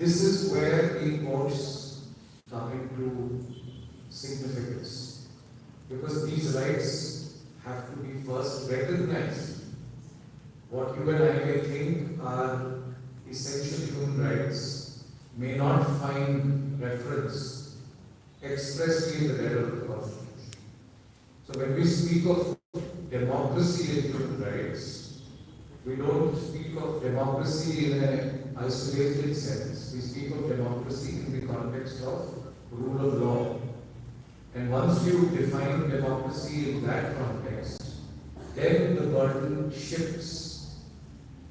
This is where the courts come into significance, because these rights have to be first recognized. What you and I may think are essential human rights may not find reference expressly in the letter of the Constitution. So when we speak of democracy and human rights, we don't speak of democracy in an isolated sense. We speak of democracy in the context of rule of law. And once you define democracy in that context, then the burden shifts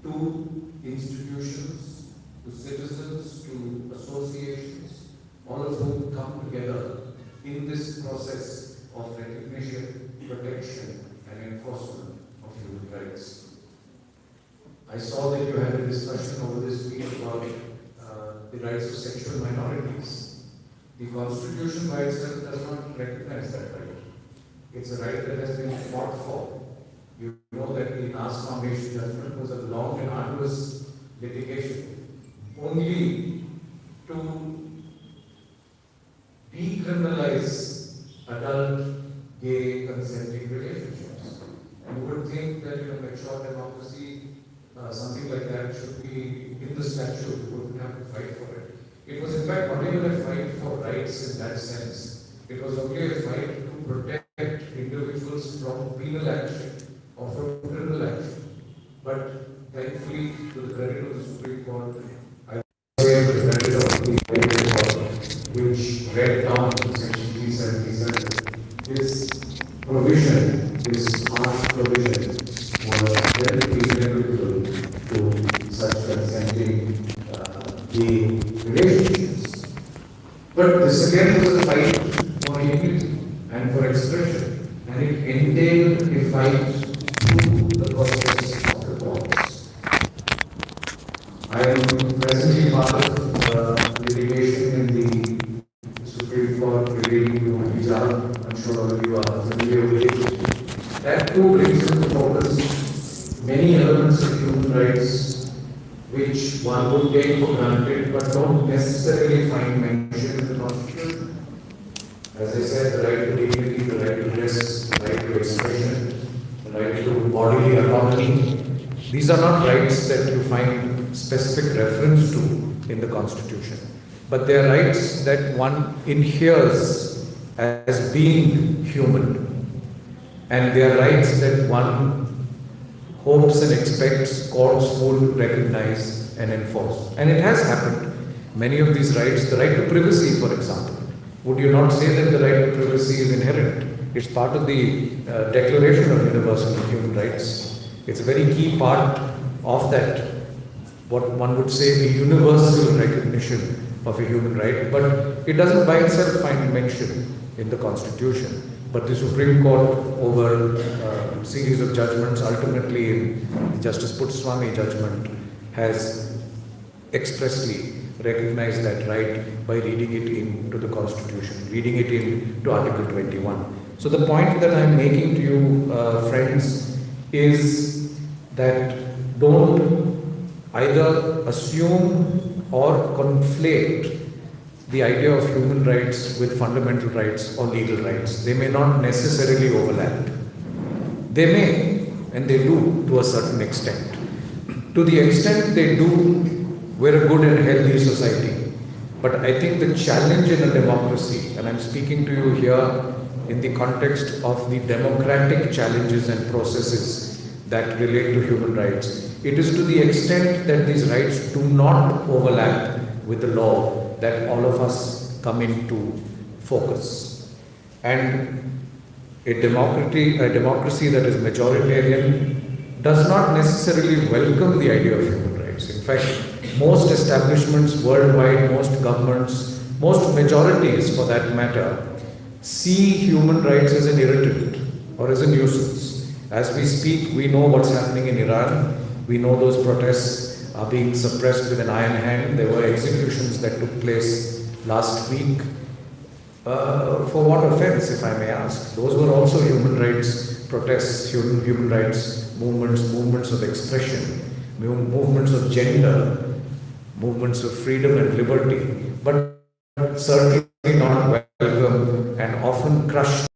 to institutions, to citizens, to associations, all of whom come together in this process of recognition, protection, and enforcement of human rights. I saw that you had a discussion over this week about the rights of sexual minorities. The Constitution by itself does not recognize that right. It's a right that has been fought for. You know that the last foundation judgment was a long and arduous litigation, only to decriminalize adult gay consenting relationships. You would think that in a mature democracy, something like that should be in the statute. You wouldn't have to fight for it. It was in fact not even a fight for rights in that sense. It was only a fight to protect individuals from penal action or from criminal action. But thankfully, to the credit of the Supreme Court, I say to the credit of the Supreme Court, which read down Section 377, this provision, this harsh provision, was very favorable to such consenting gay relationships. But this again was a fight for unity and for expression, and it entailed a fight through the process of the courts. I am presently part of litigation in the Supreme Court relating to hijab. I'm sure all of you are familiar with it. That too brings into focus many elements of human rights which one would take for granted but don't necessarily find mentioned in the Constitution. As I said, the right to dignity, the right to dress, the right to expression, the right to bodily autonomy. These are not rights that you find specific reference to in the Constitution, but they are rights that one inheres as being human. And they are rights that one hopes and expects courts would recognize and enforce. And it has happened. Many of these rights, the right to privacy, for example, would you not say that the right to privacy is inherent? It's part of the Declaration of Universal Human Rights. It's a very key part of that, what one would say, the universal recognition of a human right, but it doesn't by itself find mention in the Constitution. But the Supreme Court, over a series of judgments, ultimately in the Justice Putswamy judgment, has expressly recognized that right by reading it into the Constitution, reading it into Article 21. So the point that I'm making to you, friends, is that don't either assume or conflate the idea of human rights with fundamental rights or legal rights. They may not necessarily overlap. They may, and they do to a certain extent. To the extent they do, we're a good and healthy society. But I think the challenge in a democracy, and I'm speaking to you here in the context of the democratic challenges and processes that relate to human rights, it is to the extent that these rights do not overlap with the law that all of us come into focus. And a democracy that is majoritarian does not necessarily welcome the idea of human rights. In fact, most establishments worldwide, most governments, most majorities for that matter, see human rights as an irritant or as a nuisance. As we speak, we know what's happening in Iran. We know those protests are being suppressed with an iron hand. There were executions that took place last week. For what offense, if I may ask? Those were also human rights protests, human rights movements of expression, movements of gender, movements of freedom and liberty, but certainly not welcome and often crushed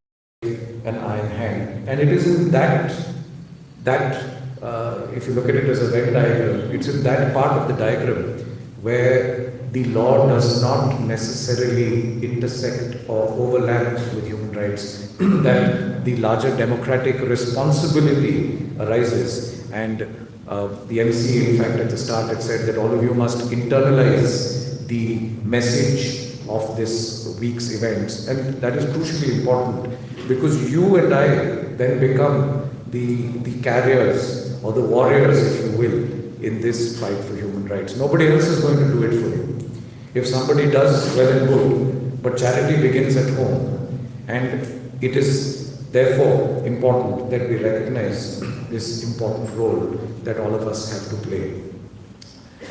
an iron hand. And it is in that if you look at it as a Venn diagram, it's in that part of the diagram where the law does not necessarily intersect or overlap with human rights, that the larger democratic responsibility arises. And the MC, in fact, at the start had said that all of you must internalize the message of this week's events. And that is crucially important, because you and I then become the carriers or the warriors, if you will, in this fight for human rights. Nobody else is going to do it for you. If somebody does, well and good, but charity begins at home. And it is therefore important that we recognize this important role that all of us have to play.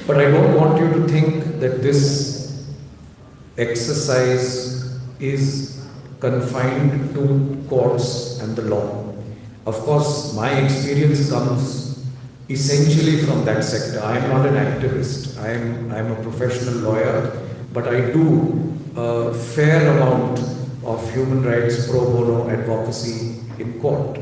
But I don't want you to think that this exercise is confined to courts and the law. Of course, my experience comes essentially from that sector. I am not an activist. I am a professional lawyer, but I do a fair amount of human rights pro bono advocacy in court.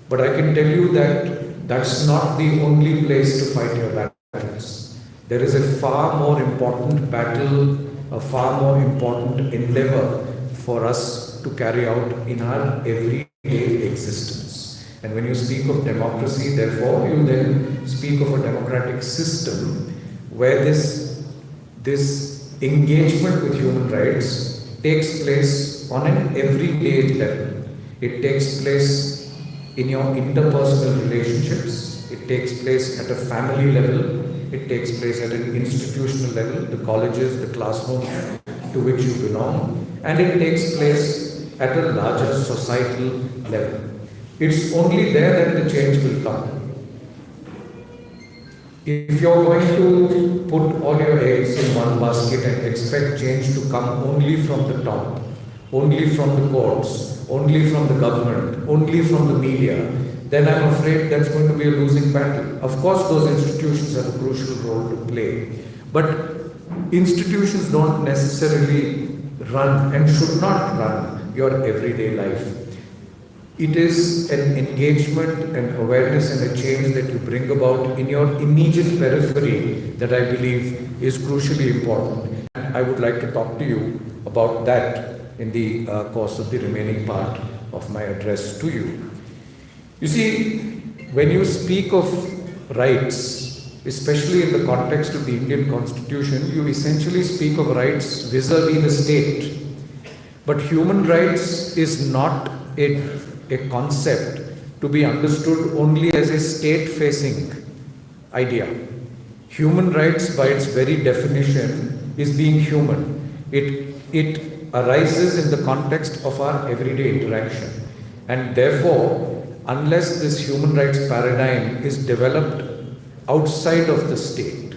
But I can tell you that that's not the only place to fight your battles. There is a far more important battle, a far more important endeavor for us to carry out in our everyday existence. And when you speak of democracy, therefore, you then speak of a democratic system where this engagement with human rights takes place on an everyday level. It takes place in your interpersonal relationships. It takes place at a family level. It takes place at an institutional level, the colleges, the classrooms to which you belong. And it takes place at a larger societal level. It's only there that the change will come. If you're going to put all your eggs in one basket and expect change to come only from the top, only from the courts, only from the government, only from the media, then I'm afraid that's going to be a losing battle. Of course, those institutions have a crucial role to play, but institutions don't necessarily run and should not run your everyday life. It is an engagement, an awareness and a change that you bring about in your immediate periphery that I believe is crucially important. I would like to talk to you about that in the course of the remaining part of my address to you. You see, when you speak of rights, especially in the context of the Indian Constitution, you essentially speak of rights vis-a-vis the state. But human rights is not a concept to be understood only as a state-facing idea. Human rights, by its very definition, is being human. It arises in the context of our everyday interaction. And therefore, unless this human rights paradigm is developed outside of the state,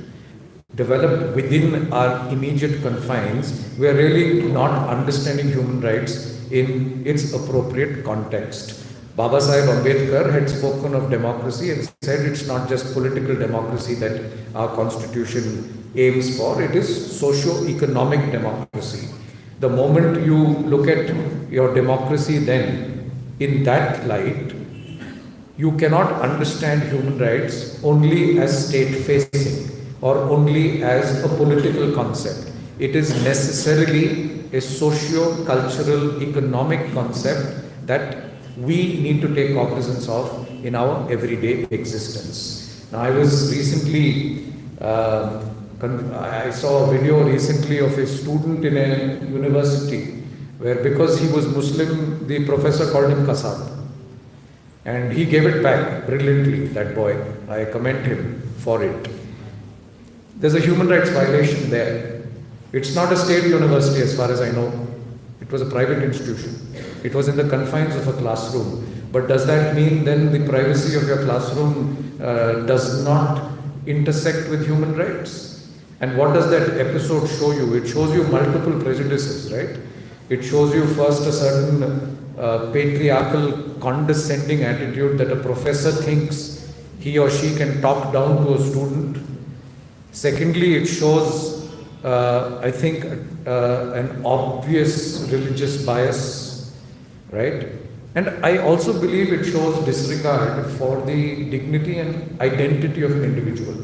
developed within our immediate confines, we are really not understanding human rights in its appropriate context. Baba Sahib Ambedkar had spoken of democracy and said it's not just political democracy that our constitution aims for, it is socio-economic democracy. The moment you look at your democracy then in that light, you cannot understand human rights only as state-facing or only as a political concept. It is necessarily a socio-cultural, economic concept that we need to take cognizance of in our everyday existence. Now, I was recently, I saw a video recently of a student in a university where, because he was Muslim, the professor called him Kasab. And he gave it back brilliantly, that boy. I commend him for it. There's a human rights violation there. It's not a state university as far as I know. It was a private institution. It was in the confines of a classroom. But does that mean then the privacy of your classroom does not intersect with human rights? And what does that episode show you? It shows you multiple prejudices, right? It shows you first a certain patriarchal, condescending attitude that a professor thinks he or she can talk down to a student. Secondly, it shows, I think, an obvious religious bias, right? And I also believe it shows disregard for the dignity and identity of an individual.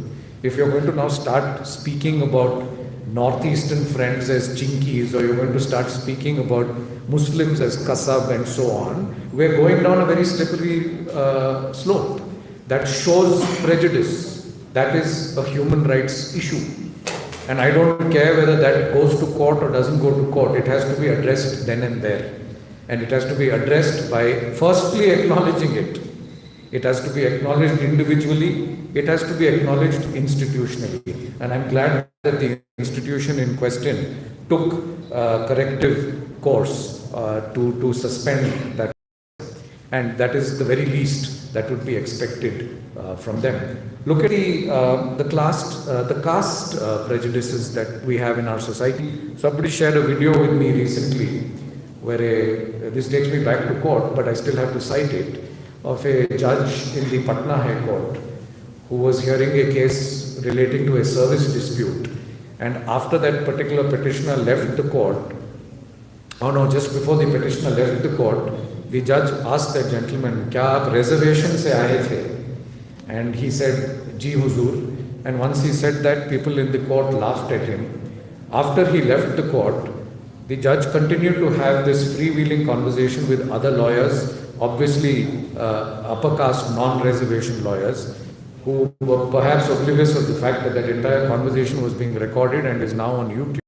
If you're going to now start speaking about northeastern friends as chinkies, or you're going to start speaking about Muslims as kasab and so on, we're going down a very slippery slope that shows prejudice. That is a human rights issue. And I don't care whether that goes to court or doesn't go to court. It has to be addressed then and there. And it has to be addressed by firstly acknowledging it. It has to be acknowledged individually. It has to be acknowledged institutionally. And I'm glad that the institution in question took corrective course to suspend that. And that is the very least that would be expected from them. Look at the caste prejudices that we have in our society. Somebody shared a video with me recently where this takes me back to court, but I still have to cite it, of a judge in the Patna High Court who was hearing a case relating to a service dispute. And after that particular petitioner left the court, just before the petitioner left the court, the judge asked that gentleman, "Kya aap reservation se aaye the?" And he said, "Ji Huzur." And once he said that, people in the court laughed at him. After he left the court, the judge continued to have this freewheeling conversation with other lawyers, obviously upper caste non-reservation lawyers, who were perhaps oblivious of the fact that that entire conversation was being recorded and is now on YouTube,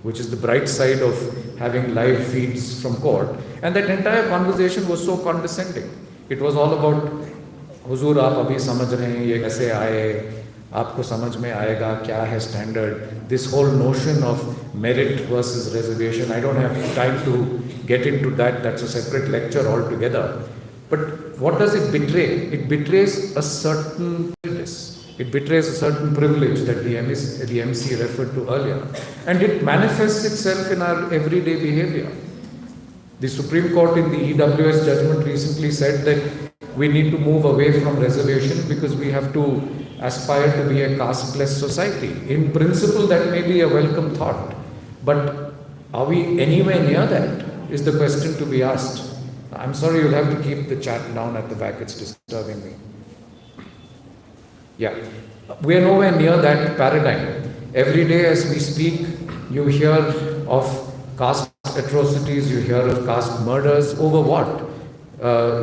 which is the bright side of having live feeds from court. And that entire conversation was so condescending. It was all about, "Huzur, aap abhi samajh rahe hain, ye kaise aaye, aapko samajh mein aayega, kya hai standard." This whole notion of merit versus reservation, I don't have time to get into that. That's a separate lecture altogether. But what does it betray? It betrays a certain prejudice. It betrays a certain privilege that the MC referred to earlier. And it manifests itself in our everyday behavior. The Supreme Court in the EWS judgment recently said that we need to move away from reservation because we have to aspire to be a casteless society. In principle, that may be a welcome thought. But are we anywhere near that, is the question to be asked. I'm sorry, you'll have to keep the chat down at the back. It's disturbing me. Yeah, we are nowhere near that paradigm. Every day as we speak, you hear of caste atrocities, you hear of caste murders. Over what?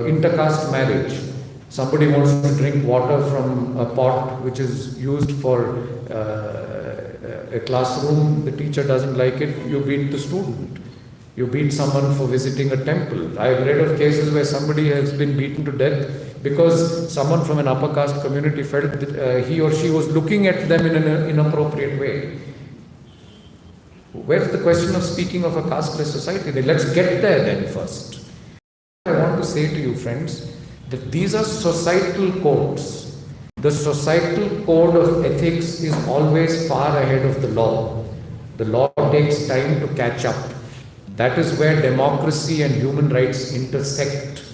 Intercaste marriage. Somebody wants to drink water from a pot which is used for a classroom. The teacher doesn't like it, you beat the student. You beat someone for visiting a temple. I've read of cases where somebody has been beaten to death because someone from an upper caste community felt that he or she was looking at them in an inappropriate way. Where's the question of speaking of a casteless society? Let's get there then first. I want to say to you, friends, that these are societal codes. The societal code of ethics is always far ahead of the law. The law takes time to catch up. That is where democracy and human rights intersect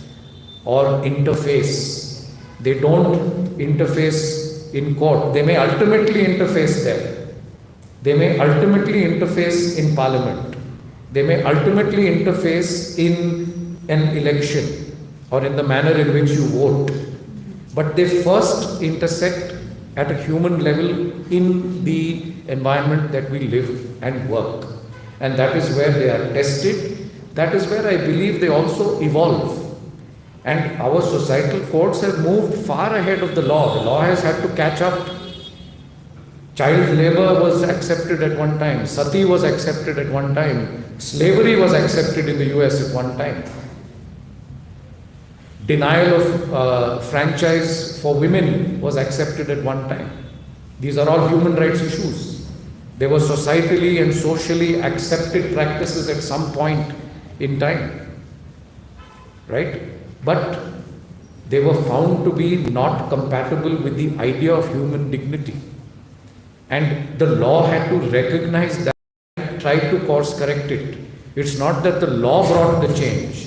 or interface. They don't interface in court. They may ultimately interface there. They may ultimately interface in parliament. They may ultimately interface in an election or in the manner in which you vote. But they first intersect at a human level in the environment that we live and work. And that is where they are tested. That is where I believe they also evolve. And our societal codes have moved far ahead of the law. The law has had to catch up. Child labor was accepted at one time. Sati was accepted at one time. Slavery was accepted in the US at one time. Denial of franchise for women was accepted at one time. These are all human rights issues. They were societally and socially accepted practices at some point in time, right? But they were found to be not compatible with the idea of human dignity. And the law had to recognize that and try to course correct it. It's not that the law brought the change.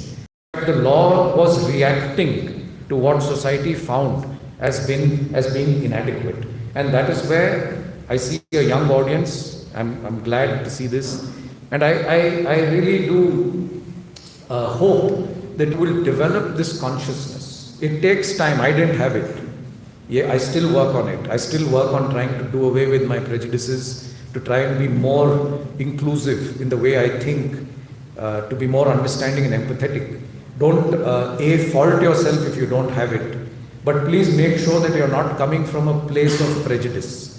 The law was reacting to what society found as being inadequate. And that is where I see a young audience. I'm glad to see this. And I really do hope that you will develop this consciousness. It takes time. I didn't have it. Yeah, I still work on it. I still work on trying to do away with my prejudices, to try and be more inclusive in the way I think, to be more understanding and empathetic. Don't fault yourself if you don't have it, but please make sure that you're not coming from a place of prejudice.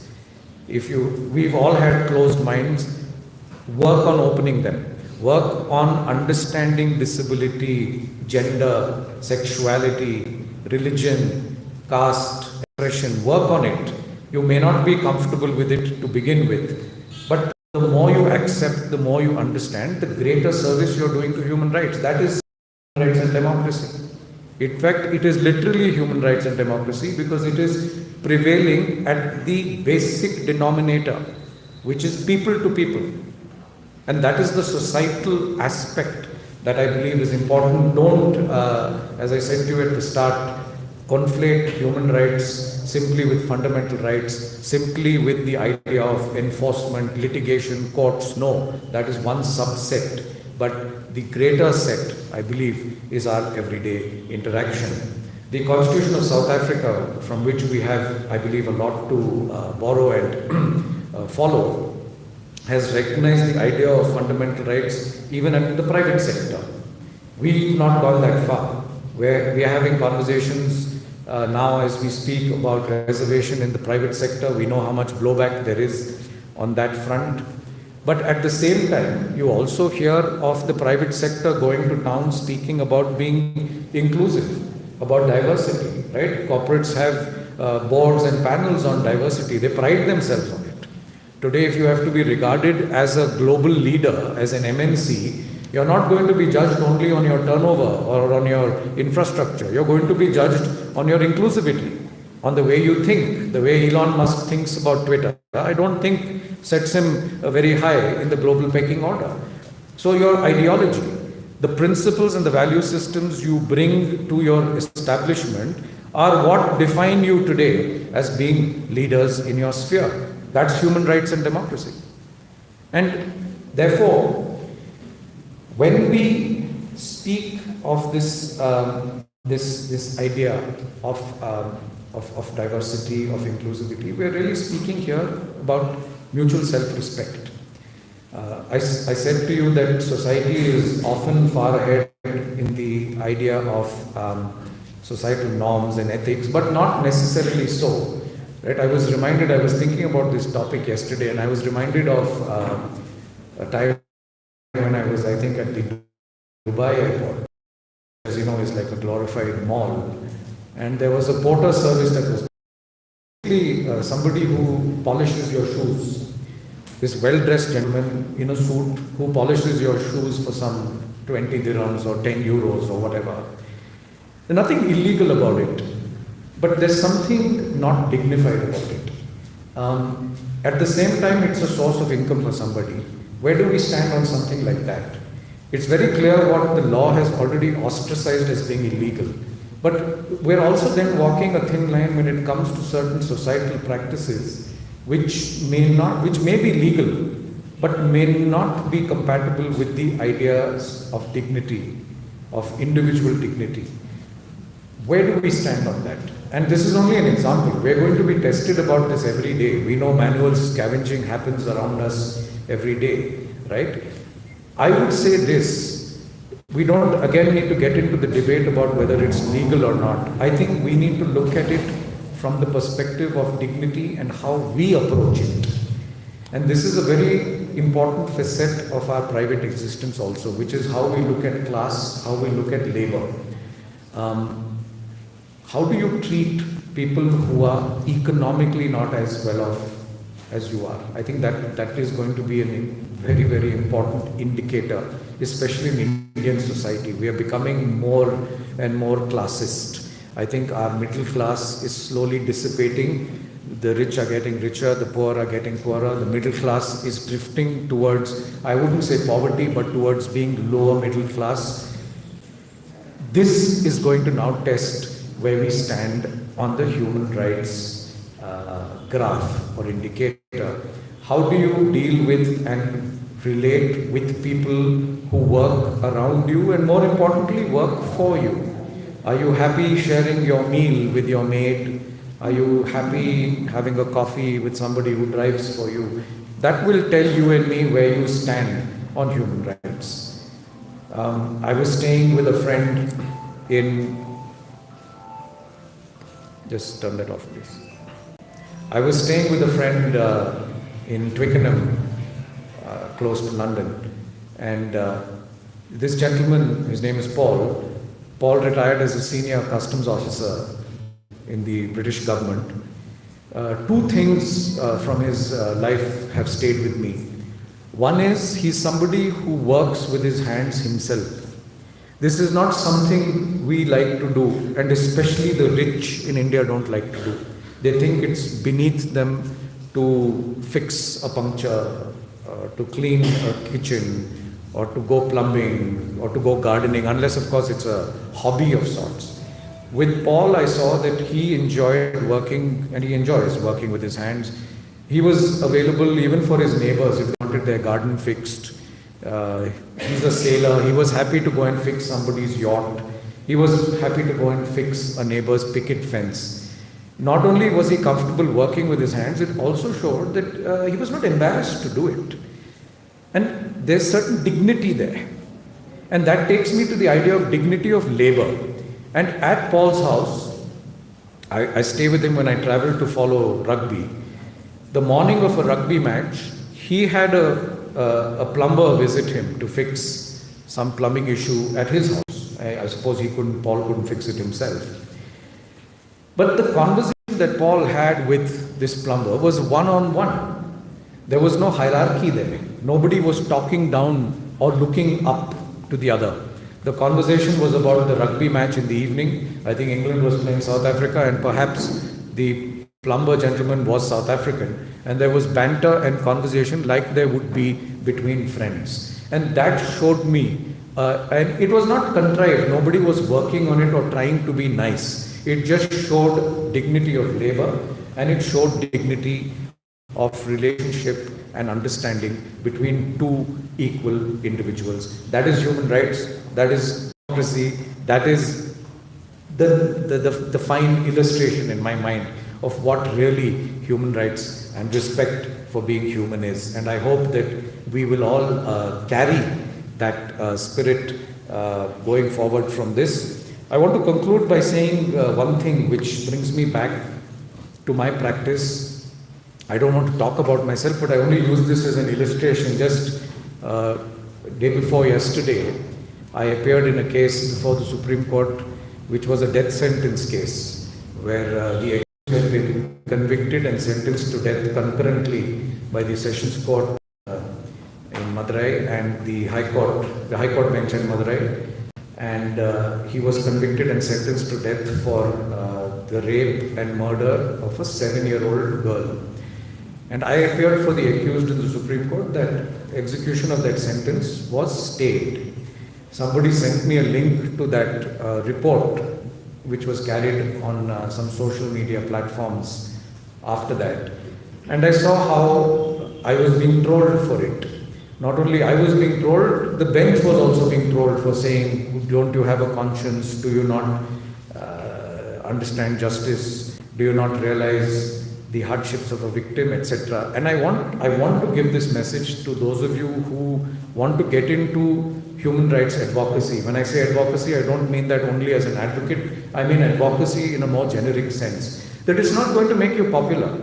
We've all had closed minds. Work on opening them. Work on understanding disability, gender, sexuality, religion, caste, expression. Work on it. You may not be comfortable with it to begin with, but the more you accept, the more you understand, the greater service you're doing to human rights. That is human rights and democracy. In fact, it is literally human rights and democracy because it is prevailing at the basic denominator, which is people to people. And that is the societal aspect that I believe is important. Don't, as I said to you at the start, conflate human rights simply with fundamental rights, simply with the idea of enforcement, litigation, courts. No, that is one subset. But the greater set, I believe, is our everyday interaction. The Constitution of South Africa, from which we have, I believe, a lot to borrow and follow, has recognized the idea of fundamental rights even in the private sector. We've not gone that far. Where we are having conversations now as we speak about reservation in the private sector. We know how much blowback there is on that front. But at the same time, you also hear of the private sector going to town speaking about being inclusive, about diversity, right? Corporates have boards and panels on diversity. They pride themselves on it. Today, if you have to be regarded as a global leader, as an MNC, you're not going to be judged only on your turnover or on your infrastructure. You're going to be judged on your inclusivity, on the way you think. The way Elon Musk thinks about Twitter, I don't think sets him very high in the global pecking order. So your ideology, the principles and the value systems you bring to your establishment are what define you today as being leaders in your sphere. That's human rights and democracy. And therefore, when we speak of this this idea of diversity, of inclusivity, we're really speaking here about mutual self-respect. I said to you that society is often far ahead in the idea of societal norms and ethics, but not necessarily so. Right? I was thinking about this topic yesterday, and I was reminded of a time when I was, I think, at the Dubai airport. As you know, is like a glorified mall. And there was a porter service that was basically somebody who polishes your shoes. This well-dressed gentleman in a suit who polishes your shoes for some 20 dirhams or 10 euros or whatever. There's nothing illegal about it, but there's something not dignified about it. At the same time, it's a source of income for somebody. Where do we stand on something like that? It's very clear what the law has already ostracized as being illegal. But we're also then walking a thin line when it comes to certain societal practices which may be legal, but may not be compatible with the ideas of dignity, of individual dignity. Where do we stand on that? And this is only an example. We're going to be tested about this every day. We know manual scavenging happens around us every day, right? I would say this. We don't again need to get into the debate about whether it's legal or not. I think we need to look at it from the perspective of dignity and how we approach it. And this is a very important facet of our private existence also, which is how we look at class, how we look at labor. How do you treat people who are economically not as well off as you are? I think that is going to be a very, very important indicator, especially in Indian society. We are becoming more and more classist. I think our middle class is slowly dissipating. The rich are getting richer, the poor are getting poorer. The middle class is drifting towards, I wouldn't say poverty, but towards being lower middle class. This is going to now test where we stand on the human rights graph or indicator How do you deal with and relate with people who work around you and more importantly work for you? Are you happy sharing your meal with your maid? Are you happy having a coffee with somebody who drives for you? That will tell you and me where you stand on human rights. I was staying with a friend in, just turn that off please. I was staying with a friend in Twickenham, close to London, and this gentleman, his name is Paul. Paul retired as a senior customs officer in the British government. Two things from his life have stayed with me. One is he's somebody who works with his hands himself. This is not something we like to do, and especially the rich in India don't like to do. They think it's beneath them to fix a puncture, to clean a kitchen, or to go plumbing, or to go gardening, unless of course it's a hobby of sorts. With Paul, I saw that he enjoyed working, and he enjoys working with his hands. He was available even for his neighbors if they wanted their garden fixed. He's a sailor. He was happy to go and fix somebody's yacht. He was happy to go and fix a neighbor's picket fence. Not only was he comfortable working with his hands, it also showed that he was not embarrassed to do it. And there's certain dignity there. And that takes me to the idea of dignity of labor. And at Paul's house, I stay with him when I travel to follow rugby. The morning of a rugby match, he had a plumber visit him to fix some plumbing issue at his house. I suppose Paul couldn't fix it himself. But the conversation that Paul had with this plumber was one-on-one. There was no hierarchy there. Nobody was talking down or looking up to the other. The conversation was about the rugby match in the evening. I think England was playing South Africa, and perhaps the plumber gentleman was South African. And there was banter and conversation like there would be between friends. And that showed me, and it was not contrived. Nobody was working on it or trying to be nice. It just showed dignity of labor, and it showed dignity of relationship and understanding between two equal individuals. That is human rights, that is democracy, that is the fine illustration in my mind of what really human rights and respect for being human is. And I hope that we will all carry that spirit going forward from this. I want to conclude by saying one thing which brings me back to my practice. I don't want to talk about myself, but I only use this as an illustration. Just day before yesterday, I appeared in a case before the Supreme Court, which was a death sentence case, where the accused had been convicted and sentenced to death concurrently by the Sessions Court in Madurai and the High Court bench in Madurai. And he was convicted and sentenced to death for the rape and murder of a 7-year-old girl. And I appeared for the accused in the Supreme Court. That execution of that sentence was stayed. Somebody sent me a link to that report, which was carried on some social media platforms after that. And I saw how I was being trolled for it. Not only I was being trolled, the bench was also being trolled for saying, don't you have a conscience? Do you not understand justice? Do you not realize the hardships of a victim, etc. And I want to give this message to those of you who want to get into human rights advocacy. When I say advocacy, I don't mean that only as an advocate. I mean advocacy in a more generic sense. That it's not going to make you popular.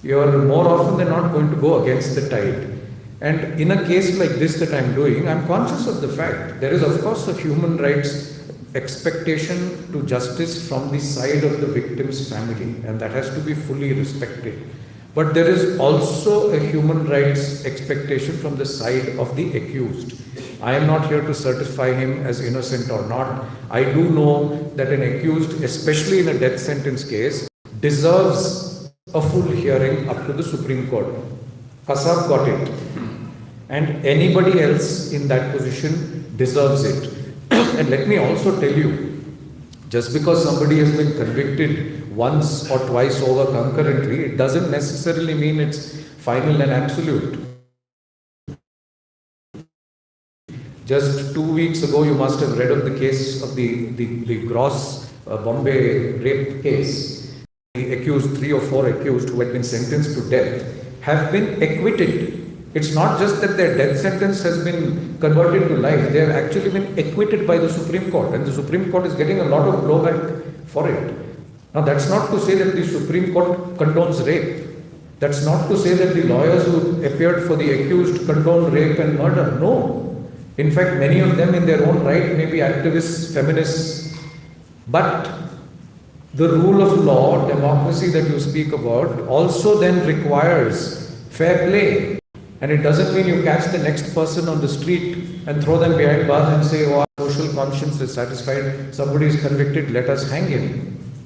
You're more often than not going to go against the tide. And in a case like this that I'm doing, I'm conscious of the fact there is of course a human rights expectation to justice from the side of the victim's family, and that has to be fully respected. But there is also a human rights expectation from the side of the accused. I am not here to certify him as innocent or not. I do know that an accused, especially in a death sentence case, deserves a full hearing up to the Supreme Court. Kasab got it. And anybody else in that position deserves it. And let me also tell you, just because somebody has been convicted once or twice over concurrently, it doesn't necessarily mean it's final and absolute. Just 2 weeks ago, you must have read of the case of the Gross Bombay rape case. The accused, 3 or 4 accused who had been sentenced to death, have been acquitted. It's not just that their death sentence has been converted to life, they have actually been acquitted by the Supreme Court, and the Supreme Court is getting a lot of blowback for it. Now, that's not to say that the Supreme Court condones rape. That's not to say that the lawyers who appeared for the accused condone rape and murder. No. In fact, many of them in their own right may be activists, feminists, but the rule of law, democracy that you speak about, also then requires fair play. And it doesn't mean you catch the next person on the street and throw them behind bars and say, oh, our social conscience is satisfied, somebody is convicted, let us hang him.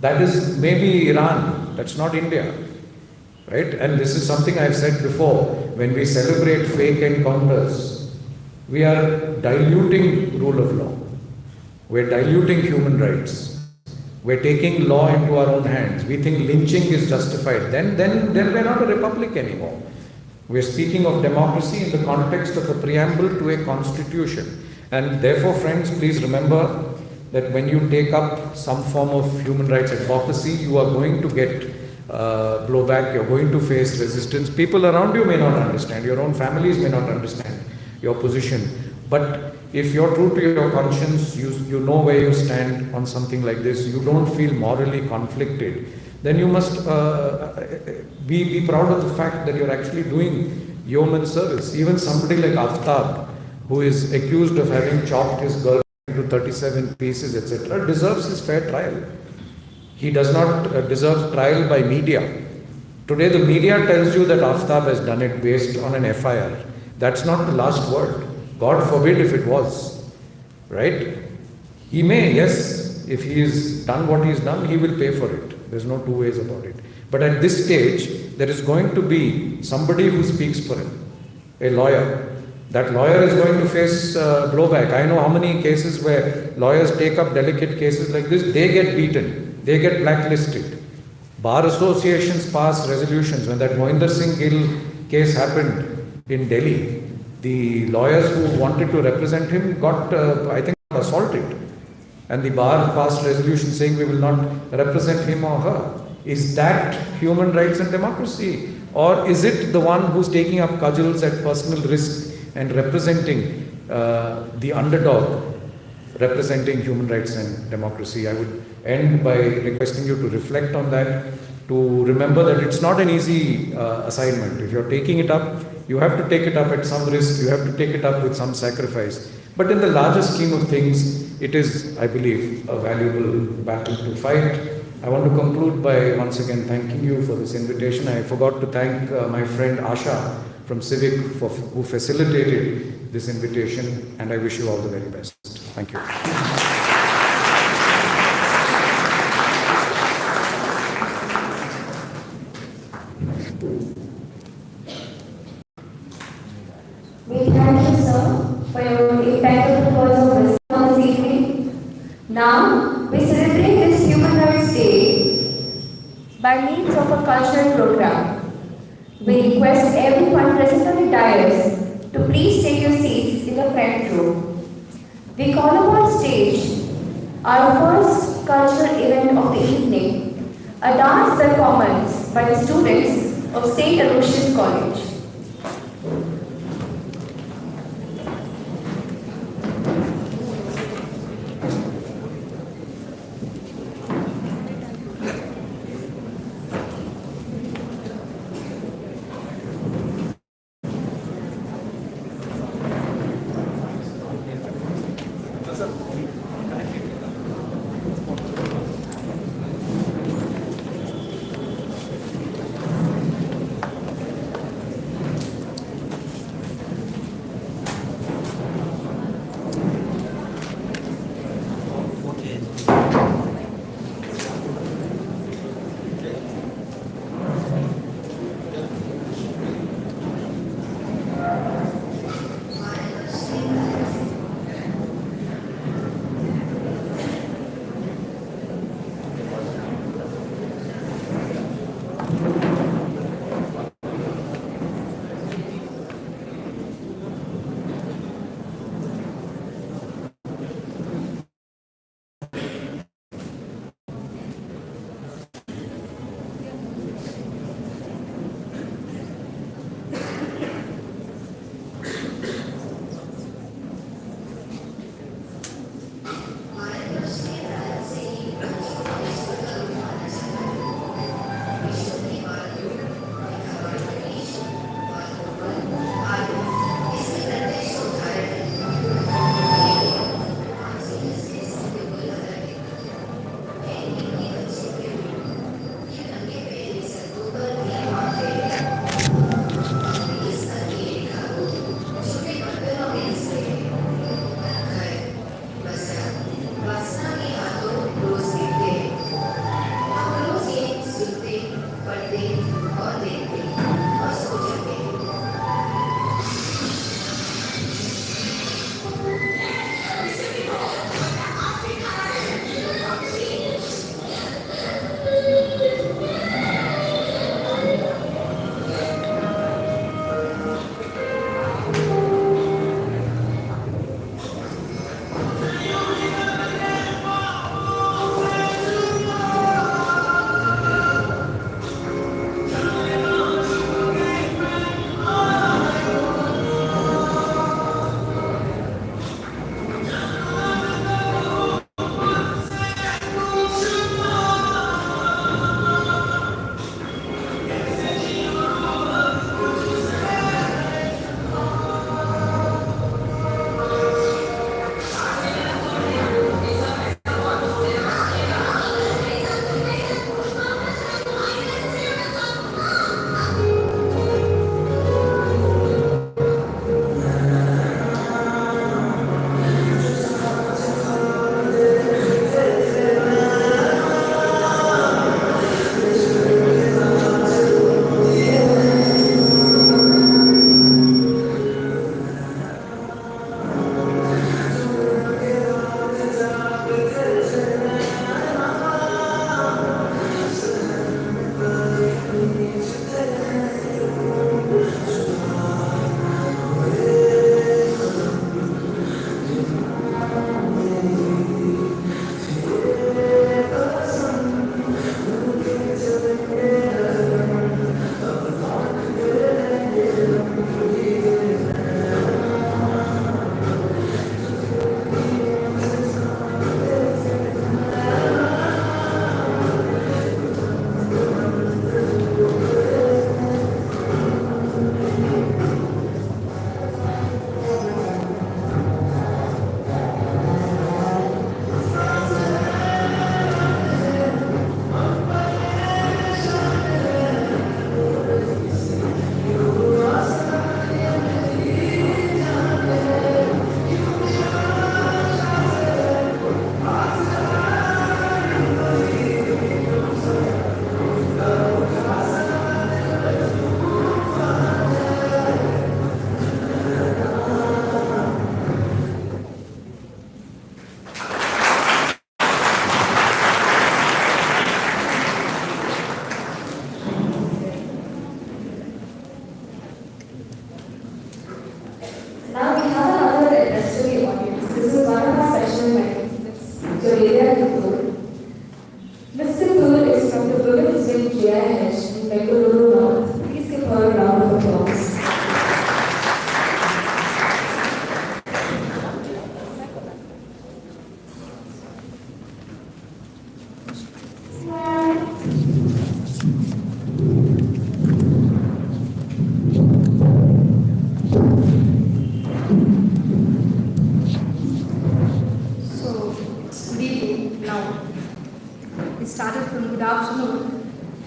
That is maybe Iran, that's not India. Right? And this is something I've said before, when we celebrate fake encounters, we are diluting rule of law. We're diluting human rights. We're taking law into our own hands. We think lynching is justified. Then we're not a republic anymore. We're speaking of democracy in the context of a preamble to a constitution. And therefore, friends, please remember that when you take up some form of human rights advocacy, you are going to get blowback, you're going to face resistance. People around you may not understand, your own families may not understand your position. But if you're true to your conscience, you know where you stand on something like this, you don't feel morally conflicted, then you must be proud of the fact that you're actually doing yeoman service. Even somebody like Aftab, who is accused of having chopped his girlfriend into 37 pieces, etc., deserves his fair trial. He does not deserve trial by media. Today the media tells you that Aftab has done it based on an FIR. That's not the last word. God forbid if it was. Right? He may, yes, if he has done what he's done, he will pay for it. There's no two ways about it. But at this stage, there is going to be somebody who speaks for him, a lawyer. That lawyer is going to face blowback. I know how many cases where lawyers take up delicate cases like this, they get beaten, they get blacklisted. Bar associations pass resolutions. When that Mohinder Singh Gill case happened in Delhi, the lawyers who wanted to represent him got, I think, assaulted. And the bar passed resolution saying we will not represent him or her. Is that human rights and democracy? Or is it the one who's taking up cudgels at personal risk and representing the underdog, representing human rights and democracy? I would end by requesting you to reflect on that, to remember that it's not an easy assignment. If you're taking it up, you have to take it up at some risk, you have to take it up with some sacrifice. But in the larger scheme of things, it is, I believe, a valuable battle to fight. I want to conclude by once again thanking you for this invitation. I forgot to thank my friend Asha from Civic who facilitated this invitation, and I wish you all the very best. Thank you. We thank you, sir, for your impeccable words of wisdom this evening. Now, we celebrate this Human Rights Day by means of a cultural program. We request everyone present on the dais to please take your seats in the front row. We call upon stage our first cultural event of the evening, a dance performance by the students of St. Aloysius College.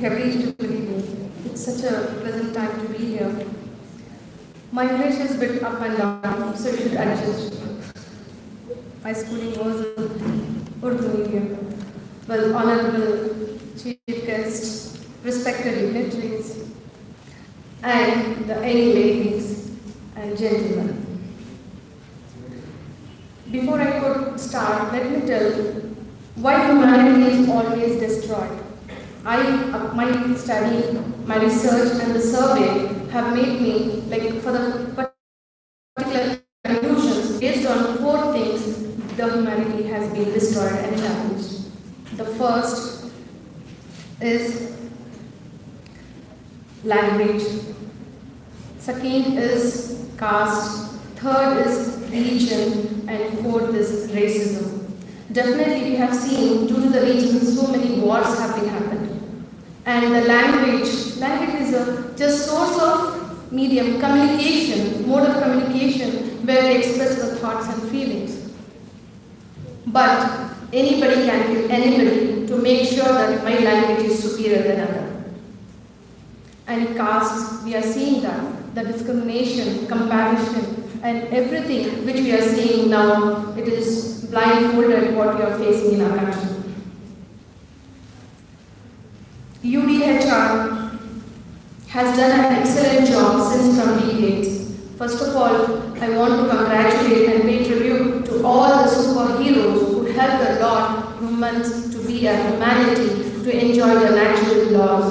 heavy to believe in. It's such a pleasant time to be here. My English is a bit up and down, so you should adjust. My schooling was in Urdu medium. Well, honorable chief guests, respected dignitaries, and the young ladies and gentlemen. Before I could start, let me tell why humanity is always destroyed. My study, my research and the survey have made me, for the particular conclusions, based on 4 things, the humanity has been destroyed and challenged. The first is language. Second is caste. Third is religion. And fourth is racism. Definitely we have seen, due to the region, so many wars have been happened. And the language is just source of medium, communication, mode of communication, where we express the thoughts and feelings. But anybody can kill anybody to make sure that my language is superior than other. And caste, we are seeing that, the discrimination, comparison, and everything which we are seeing now, it is blindfolded what we are facing in our country. UDHR has done an excellent job since from decades. First of all, I want to congratulate and pay tribute to all the superheroes who helped a lot humans to be a humanity, to enjoy the natural laws.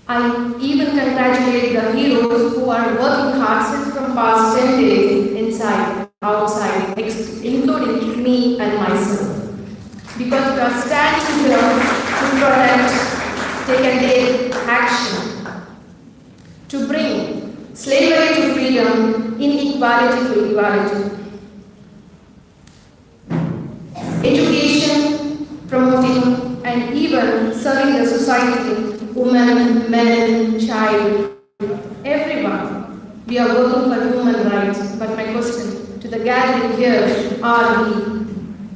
I even congratulate the heroes who are working hard since from past 10 days, inside, outside, including me and myself. Because we are standing here to protect, take and take action, to bring slavery to freedom, inequality to equality. Education, promoting, and even serving the society, women, men, child, everyone. We are working for human rights, but my question to the gathering here, are we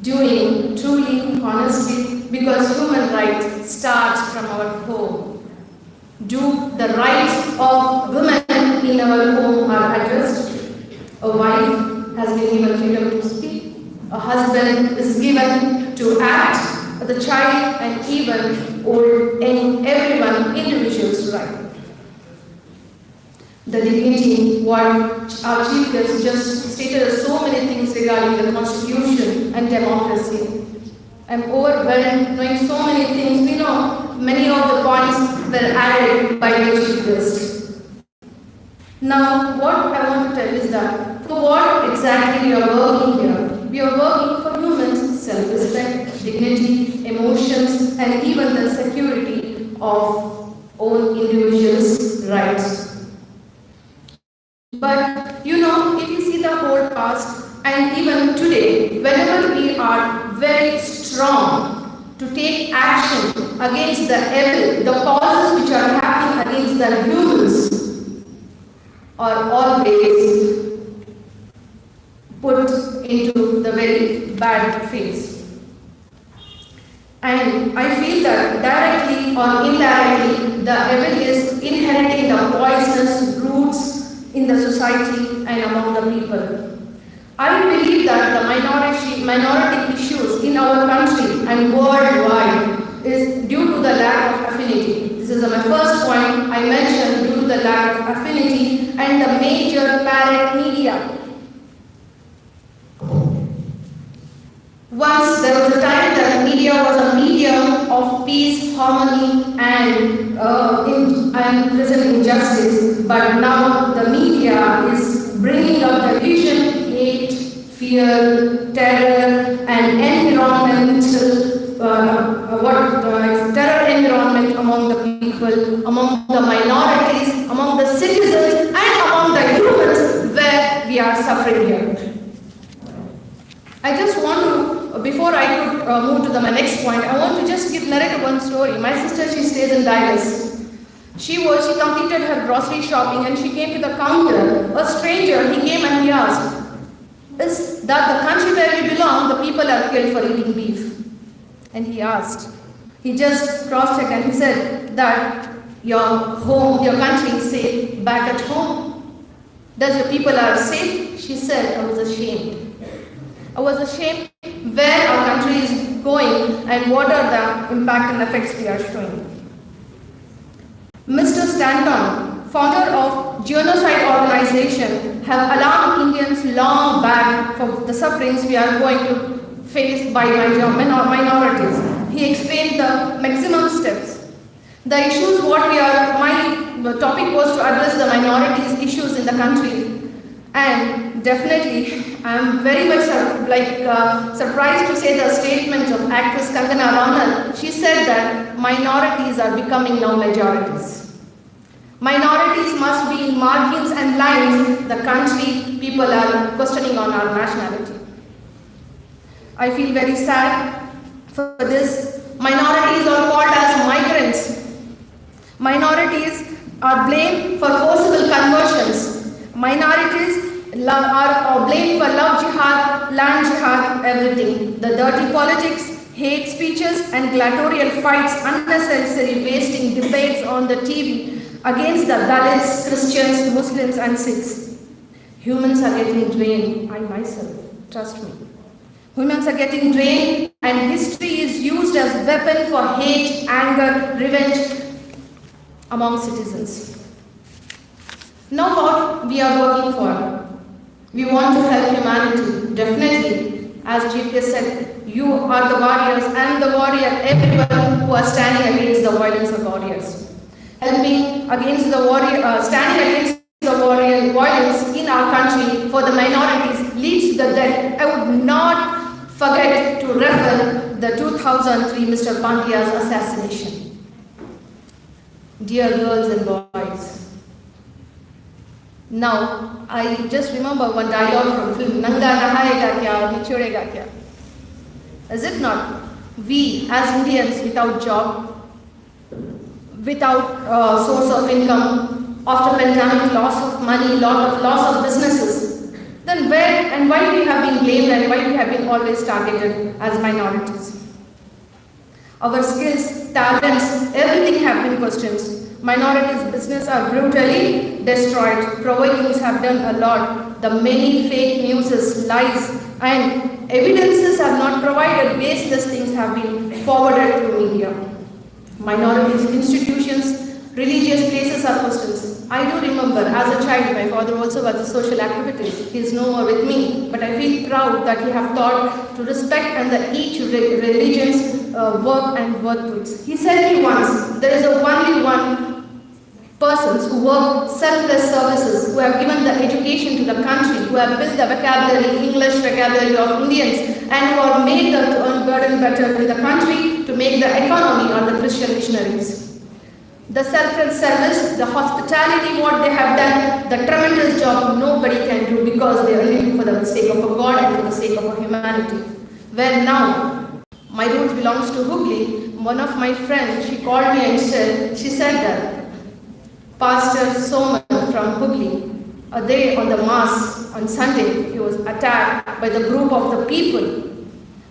doing truly, honestly? Because human rights starts from our home. Do the rights of women in our home are addressed? A wife has been given freedom to speak. A husband is given to act. The child and even old and everyone, individuals' right. The dignity, what our chief guest just stated so many things regarding the constitution and democracy. I'm overwhelmed knowing so many things. We know many of the points were added by the chief guest. Now, what I want to tell is that for what exactly we are working here? We are working for humans' self-respect, dignity, emotions, and even the security of own individuals' rights. But if you see the whole past, and even today, whenever we are very strong to take action against the evil, the causes which are happening against the humans are always put into the very bad phase. And I feel that directly or indirectly, the evil is inheriting the poisonous roots in the society and among the people. I believe that the minority issues in our country and worldwide is due to the lack of affinity. This is my first point I mentioned, due to the lack of affinity and the major parent media. Once there was a time that media was a medium of peace, harmony, and present injustice. But now the media is bringing up the division, hate, fear, terror, and terror environment among the people, among the minorities, among the citizens, and among the humans, where we are suffering here. I just want to, before I could move to my next point, I want to just narrate one story. My sister, she stays in Dallas. She completed her grocery shopping and she came to the counter. A stranger, he came and he asked, is that the country where we belong, the people are killed for eating beef? And he asked, He just cross-checked and he said that your home, your country is safe back at home. Does your people are safe? She said, I was ashamed. I was ashamed where our country is going and what are the impact and effects we are showing. Mr. Stanton, founder of Genocide Organization, have alarmed Indians long back for the sufferings we are going to face by minorities. He explained the maximum steps. The issues my topic was to address the minorities issues in the country. And definitely, I am very much surprised to say the statement of actress Kangana Ranaut. She said that minorities are becoming now majorities. Minorities must be in margins and lines. The country, people are questioning on our nationality. I feel very sad for this. Minorities are called as migrants. Minorities are blamed for forcible conversions. Minorities are blamed for love jihad, land jihad, everything. The dirty politics, hate speeches and gladiatorial fights, unnecessary wasting debates on the TV against the Dalits, Christians, Muslims and Sikhs. Humans are getting drained, I myself, trust me. Humans are getting drained and history is used as a weapon for hate, anger, revenge among citizens. Now what we are working for? We want to help humanity, definitely. As Chief Guest said, you are the warriors and the warrior, everyone who are standing against the violence of warriors. Helping against the warrior, standing against the warrior violence in our country for the minorities leads to the death. I would not forget to refer the 2003 Mr. Pandya's assassination. Dear girls and boys, now, I just remember one dialogue from film, Nanga nahayega kya aur nichodega kya. Is it not? We as Indians without job, without source of income, after pandemic, loss of money, loss of businesses, then where and why we have been blamed and why we have been always targeted as minorities? Our skills, talents, everything have been questioned. Minorities' business are brutally destroyed. Provokings have done a lot. The many fake news, lies, and evidences have not provided. Baseless things have been forwarded through media. Minorities, institutions, religious places are questioned. I do remember as a child, my father also was a social activist. He is no more with me, but I feel proud that he have taught to respect and that each religion's work and worth. He said me once, there is only one persons who work selfless services, who have given the education to the country, who have built the vocabulary, English vocabulary of Indians, and who have made the burden better in the country to make the economy or the Christian missionaries. The selfless service, the hospitality, what they have done, the tremendous job nobody can do because they are living for the sake of a God and for the sake of a humanity. Where now, my roots belongs to Hooghly. One of my friends, she called me and she said that Pastor Soman from Hooghly, a day on the Mass on Sunday, he was attacked by the group of the people.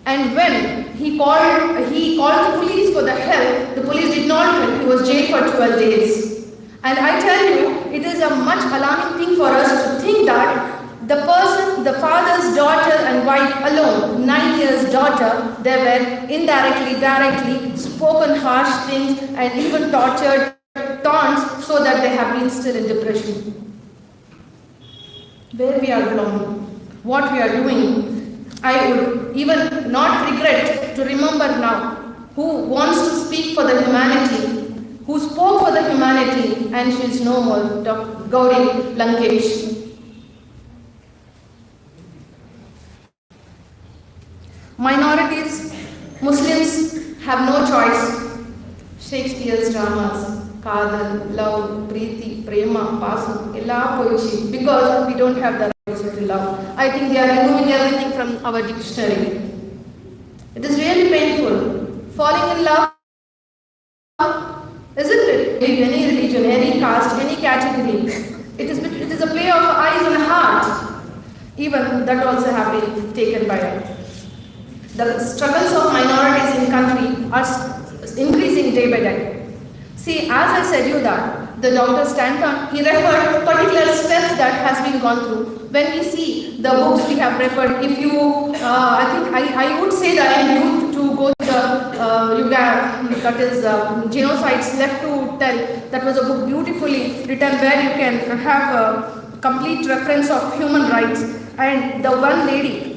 And when he called the police for the help, the police did not help. He was jailed for 12 days. And I tell you, it is a much alarming thing for us to think that the person, the father's daughter and wife alone, 9 years daughter, they were indirectly, directly spoken harsh things and even tortured, taunts, so that they have been still in depression. Where we are belonging, what we are doing, I would even not regret to remember now who wants to speak for the humanity, who spoke for the humanity, and she is no more, Dr. Gauri Lankesh. Minorities, Muslims have no choice. Shakespeare's dramas, Kadal, love, Preeti, Prema, Pasam, ella poichi, because we don't have the right to love. I think they are removing everything from our dictionary. It is really painful. Falling in love, isn't it? In any religion, any caste, any category. It is a play of eyes and heart. Even that also have been taken by us. The struggles of minorities in country are increasing day by day. See, as I said you that, the Dr. Stanton, he referred particular steps that has been gone through. When we see the books we have referred, if you, I think I would say that in youth to go to the that is Genocides Left to Tell, that was a book beautifully written where you can have a complete reference of human rights. And the one lady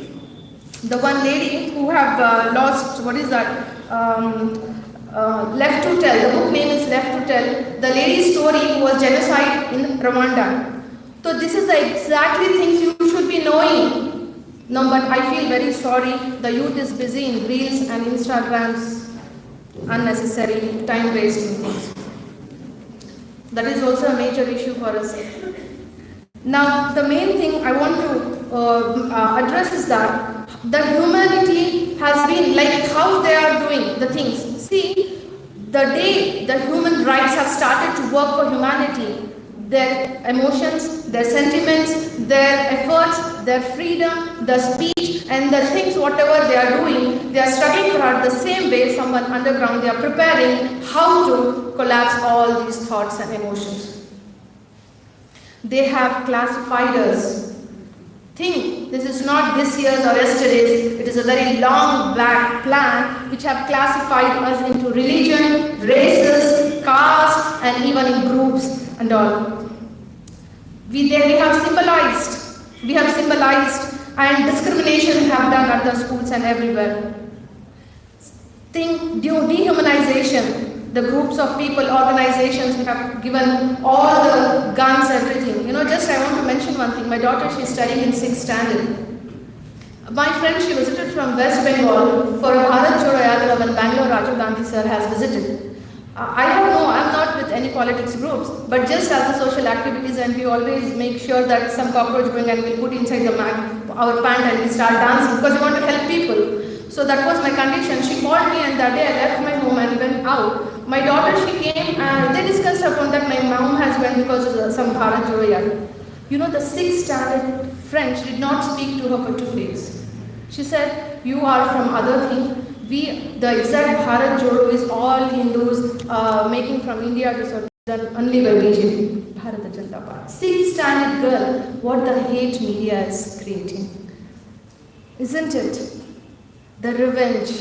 who have lost, what is that? Left to Tell, the book name is Left to Tell, the lady's story was genocide in Rwanda. So this is the exactly things you should be knowing. No, but I feel very sorry, the youth is busy in reels and Instagrams, unnecessary time wasting things. That is also a major issue for us. Now, the main thing I want to address is that the humanity has been like how they are doing the things. See, the day the human rights have started to work for humanity, their emotions, their sentiments, their efforts, their freedom, the speech and the things whatever they are doing, they are struggling for the same way someone underground, they are preparing how to collapse all these thoughts and emotions. They have classified us. Think, this is not this year's or yesterday's, it is a very long back plan which have classified us into religion, races, caste and even in groups and all. We have symbolized and discrimination have done at the schools and everywhere. Think dehumanization. The groups of people, organizations have given all the guns, everything. You know, just I want to mention one thing. My daughter, she's studying in 6th standard. My friend, she visited from West Bengal for a Bharat Jodo Yatra when Bangalore Rajiv Gandhi sir has visited. I'm not with any politics groups, but just as the social activities, and we always make sure that some cockroach going and we'll put inside our pant and we start dancing because we want to help people. So that was my condition. She called me and that day I left my home and went out. My daughter, she came and they discussed upon that my mom has went because of some Bharat Jodo Yatra. You know, the 6th standard French did not speak to her for 2 days. She said, you are from other thing. The exact Bharat Jodo is all Hindus making from India to Sudan only by BJP, Bharat Janata Party. 6th standard girl, what the hate media is creating. Isn't it? The revenge,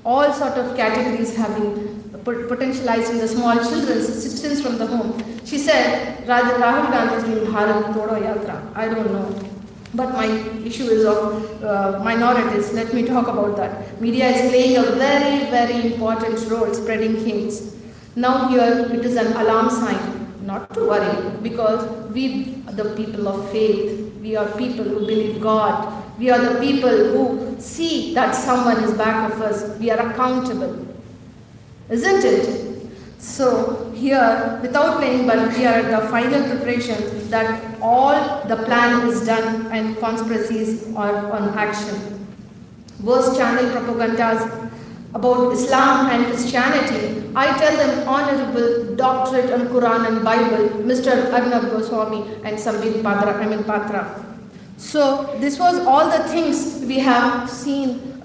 all sort of categories have been potentialized in the small children's assistance from the home. She said, Rahul Gandhi is doing Bharat Jodo Yatra. I don't know. But my issue is of minorities. Let me talk about that. Media is playing a very, very important role spreading hate. Now here it is an alarm sign. Not to worry, because we are the people of faith. We are people who believe God. We are the people who see that someone is back of us. We are accountable. Isn't it? So here, without playing, but we are at the final preparation that all the plan is done and conspiracies are on action. Worst channel propagandas about Islam and Christianity, I tell them honorable doctorate on Quran and Bible, Mr. Arnab Goswami and Sambit Patra. So this was all the things we have seen,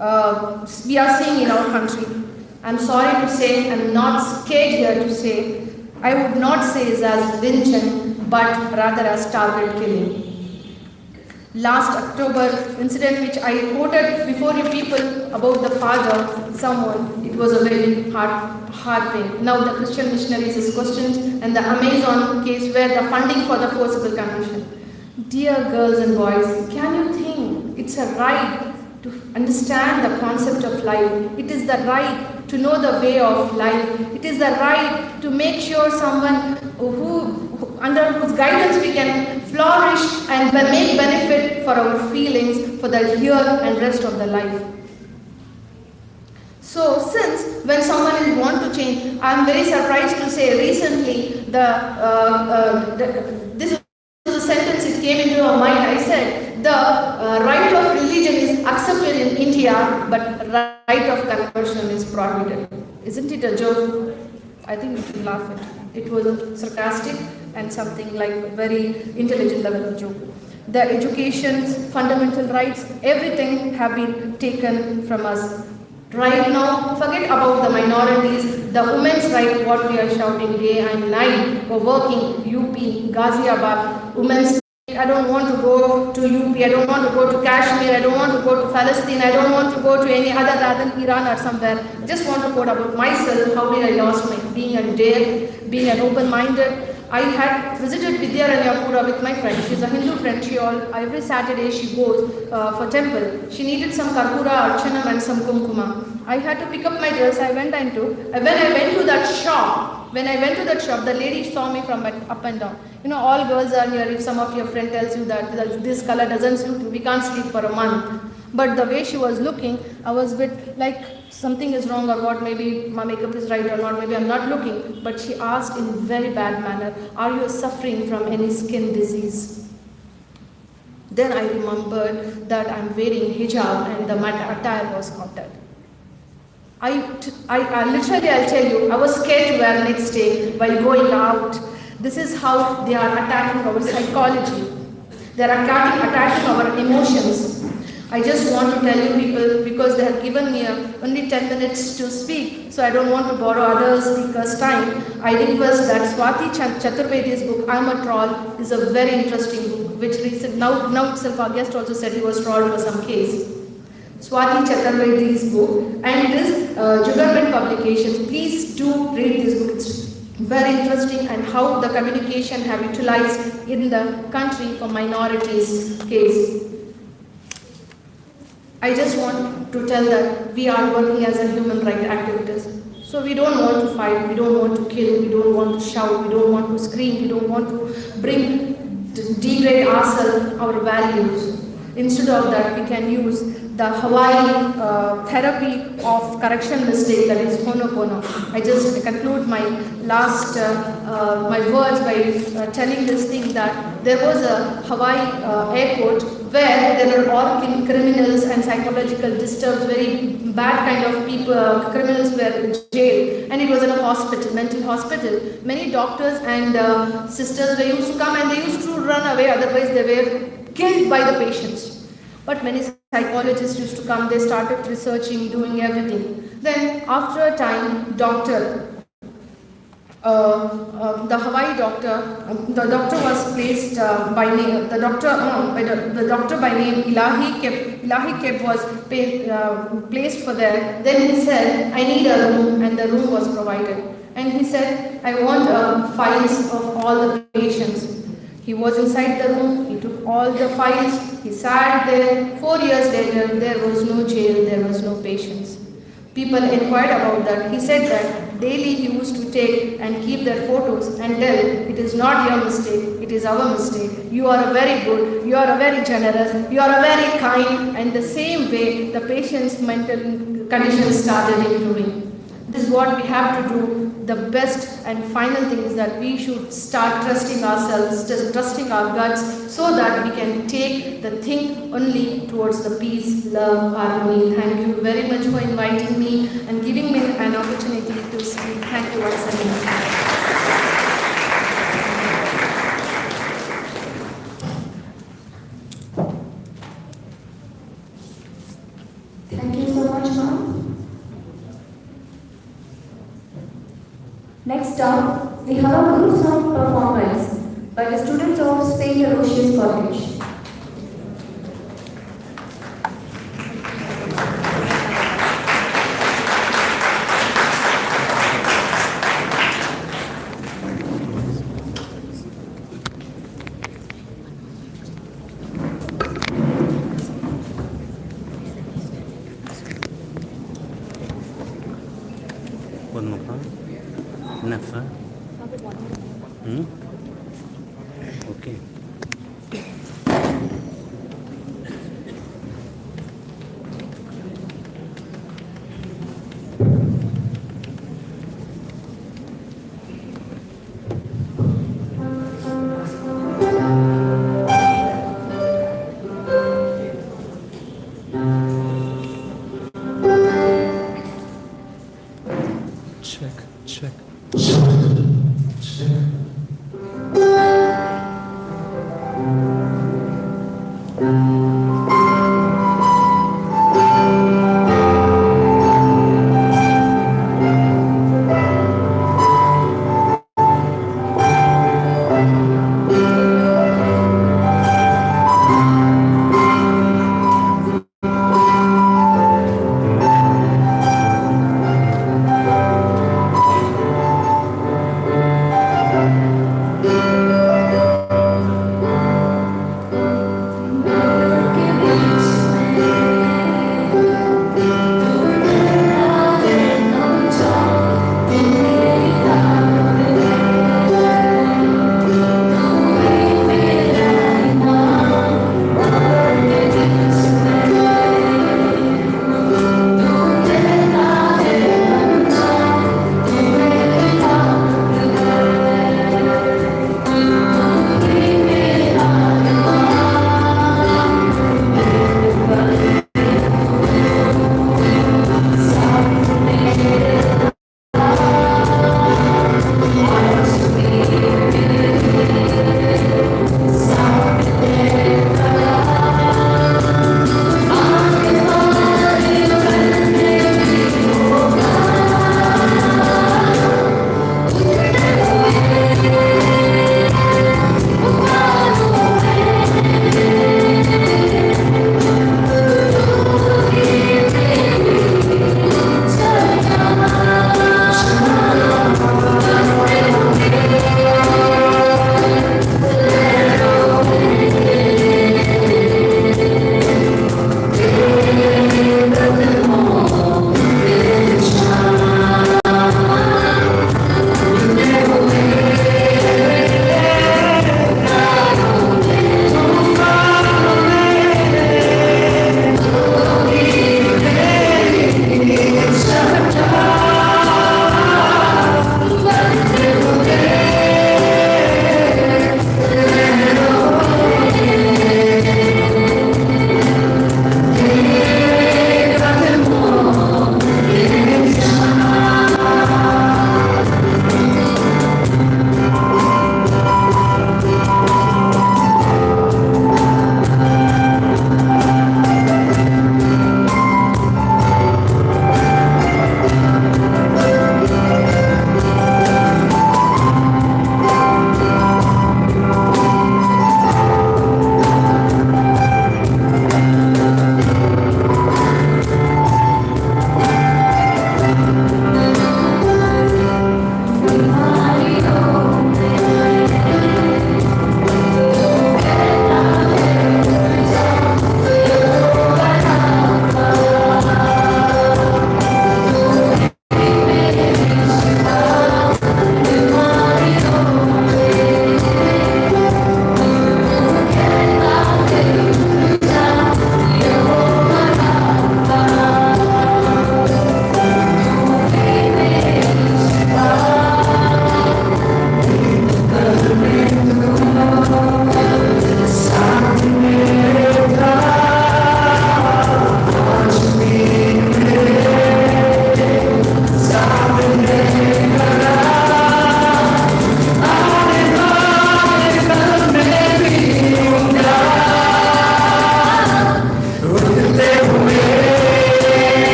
we are seeing in our country. I'm sorry to say, I'm not scared here to say, I would not say it's as lynching, but rather as target killing. Last October incident which I quoted before you people about the father, someone, it was a very hard thing. Now the Christian missionaries is questioned and the Amazon case where the funding for the forcible conversion. Dear girls and boys, can you think it's a right to understand the concept of life? It is the right to know the way of life. It is the right to make sure someone under whose guidance we can flourish and make benefit for our feelings for the here and rest of the life. So since when someone is want to change, I am very surprised to say recently this was a sentence it came into our mind. I said the right of religion is accepted in India, but right of conversion is prohibited. Isn't it a joke? I think we should laugh at it. It was a sarcastic and something like a very intelligent level of joke. The education, fundamental rights, everything have been taken from us Right now, forget about the minorities, the women's right, what we are shouting day and night. We're working UP, Ghaziabad, women's. I don't want to go to UP, I don't want to go to Kashmir, I don't want to go to Palestine, I don't want to go to any other rather than Iran or somewhere. I just want to quote about myself, how did I lost my being a dare, being an open-minded. I had visited Vidya Ranyapura with my friend. She's a Hindu friend. Every Saturday she goes for temple. She needed some karpura, archanam and some kumkuma. I had to pick up my dress. When I went to that shop, the lady saw me from up and down. You know, all girls are here. If some of your friend tells you that this color doesn't suit you, we can't sleep for a month. But the way she was looking, I was a bit like something is wrong or what, maybe my makeup is right or not, maybe I'm not looking. But she asked in very bad manner, are you suffering from any skin disease? Then I remembered that I'm wearing hijab and the attire was cotton. I'll tell you, I was scared to wear next day while going out. This is how they are attacking our psychology. They are attacking our emotions. I just want to tell you people, because they have given me only 10 minutes to speak, so I don't want to borrow other speakers' time. I request that Swati Chaturvedi's book, I'm a Troll, is a very interesting book, which now itself our guest also said he was trolled for some case. Swati Chaturvedi's book, and it is Jugarman Publications. Please do read this book. It's very interesting, and how the communication have utilized in the country for minorities case. I just want to tell that we are working as a human rights activists. So we don't want to fight, we don't want to kill, we don't want to shout, we don't want to scream, we don't want to degrade ourselves, our values. Instead of that, we can use the Hawaii therapy of correction mistake, that is Honopono. I just conclude my last my words by telling this thing that there was a Hawaii airport where there were all criminals and psychological disturbed, very bad kind of people, criminals were in jail, and it was in a hospital, mental hospital. Many doctors and sisters were used to come and they used to run away, otherwise they were killed by the patients. But many psychologists used to come, they started researching, doing everything. Then after a time, the Hawaii doctor, the doctor was placed by name, the doctor by name Ilahi Kep was placed for there. Then he said, I need a room, and the room was provided. And he said, I want files of all the patients. He was inside the room, he took all the files, he sat there. 4 years later, there was no jail, there was no patients. People inquired about that. He said that daily he used to take and keep their photos and tell, it is not your mistake, it is our mistake. You are very good, you are very generous, you are very kind, and the same way the patient's mental conditions started improving. This is what we have to do. The best and final thing is that we should start trusting ourselves, trusting our guts, so that we can take the thing only towards the peace, love, harmony. Thank you very much for inviting me and giving me an opportunity to speak. Thank you once again. Thank you so much, ma'am. Next up, we have a group song performance by the students of St. Aloysius College. One more part. Enough, huh? Okay. Check.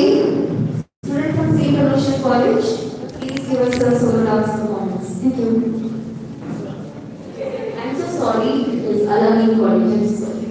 Salim, student from St. Aloysius College, please give us a solo dance performance. Thank you. I'm so sorry, it's Alameen College. I'm sorry.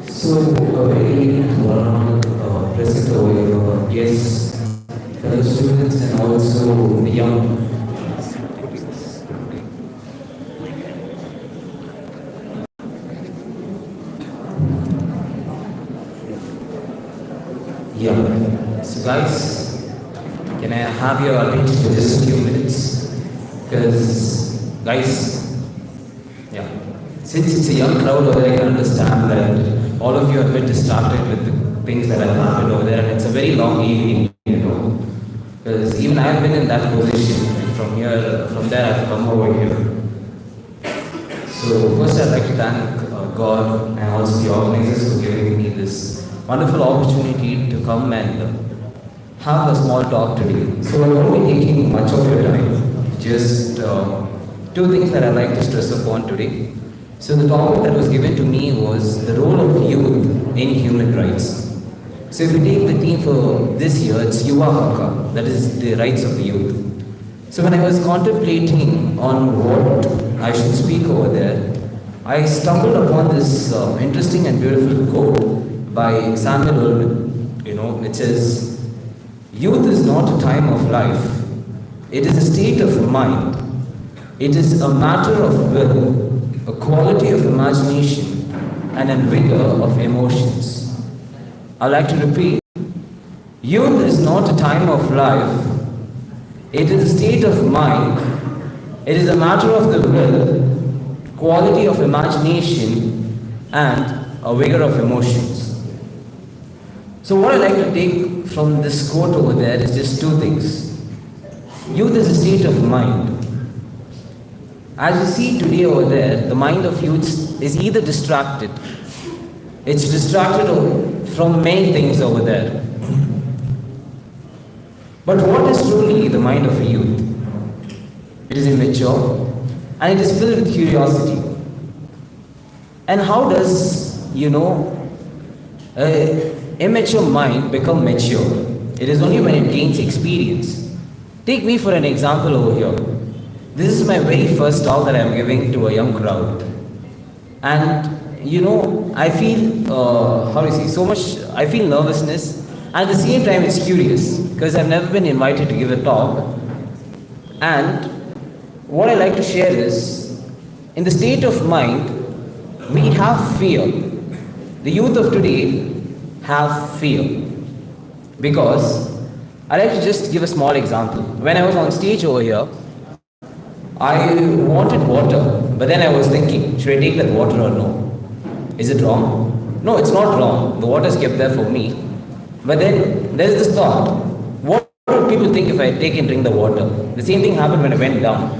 So, a very warm present over your guests, fellow students, and also the young. Yeah. So, guys, can I have your attention for just a few minutes? Because, guys, yeah. since it's a young crowd over there, I can understand that all of you are a bit distracted with the things that have happened over there, and it's a very long evening, you know. Because even I have been in that position, and from there I've come over here. So first I'd like to thank God and also the organizers for giving me this wonderful opportunity to come and have a small talk today. So I won't be taking much of your time. Just two things that I'd like to stress upon today. So the topic that was given to me was the role of youth in human rights. So if we take the theme for this year, it's Yuva Hakka, that is the rights of the youth. So when I was contemplating on what I should speak over there, I stumbled upon this interesting and beautiful quote by Samuel Ullman, you know, which says, "Youth is not a time of life, it is a state of mind. It is a matter of will, a quality of imagination, and a vigor of emotions." I'd like to repeat, youth is not a time of life, it is a state of mind, it is a matter of the will, quality of imagination, and a vigor of emotions. So what I'd like to take from this quote over there is just two things. Youth is a state of mind. As you see today over there, the mind of youth is either distracted. It's distracted from many things over there. But what is truly the mind of a youth? It is immature and it is filled with curiosity. And how does, an immature mind become mature? It is only when it gains experience. Take me for an example over here. This is my very first talk that I am giving to a young crowd. And I feel, I feel nervousness. And at the same time, it's curious because I've never been invited to give a talk. And what I like to share is, in the state of mind, we have fear. The youth of today have fear. Because, I like to just give a small example. When I was on stage over here, I wanted water, but then I was thinking, should I take that water or no? Is it wrong? No, it's not wrong. The water is kept there for me. But then there's this thought, what would people think if I take and drink the water? The same thing happened when I went down.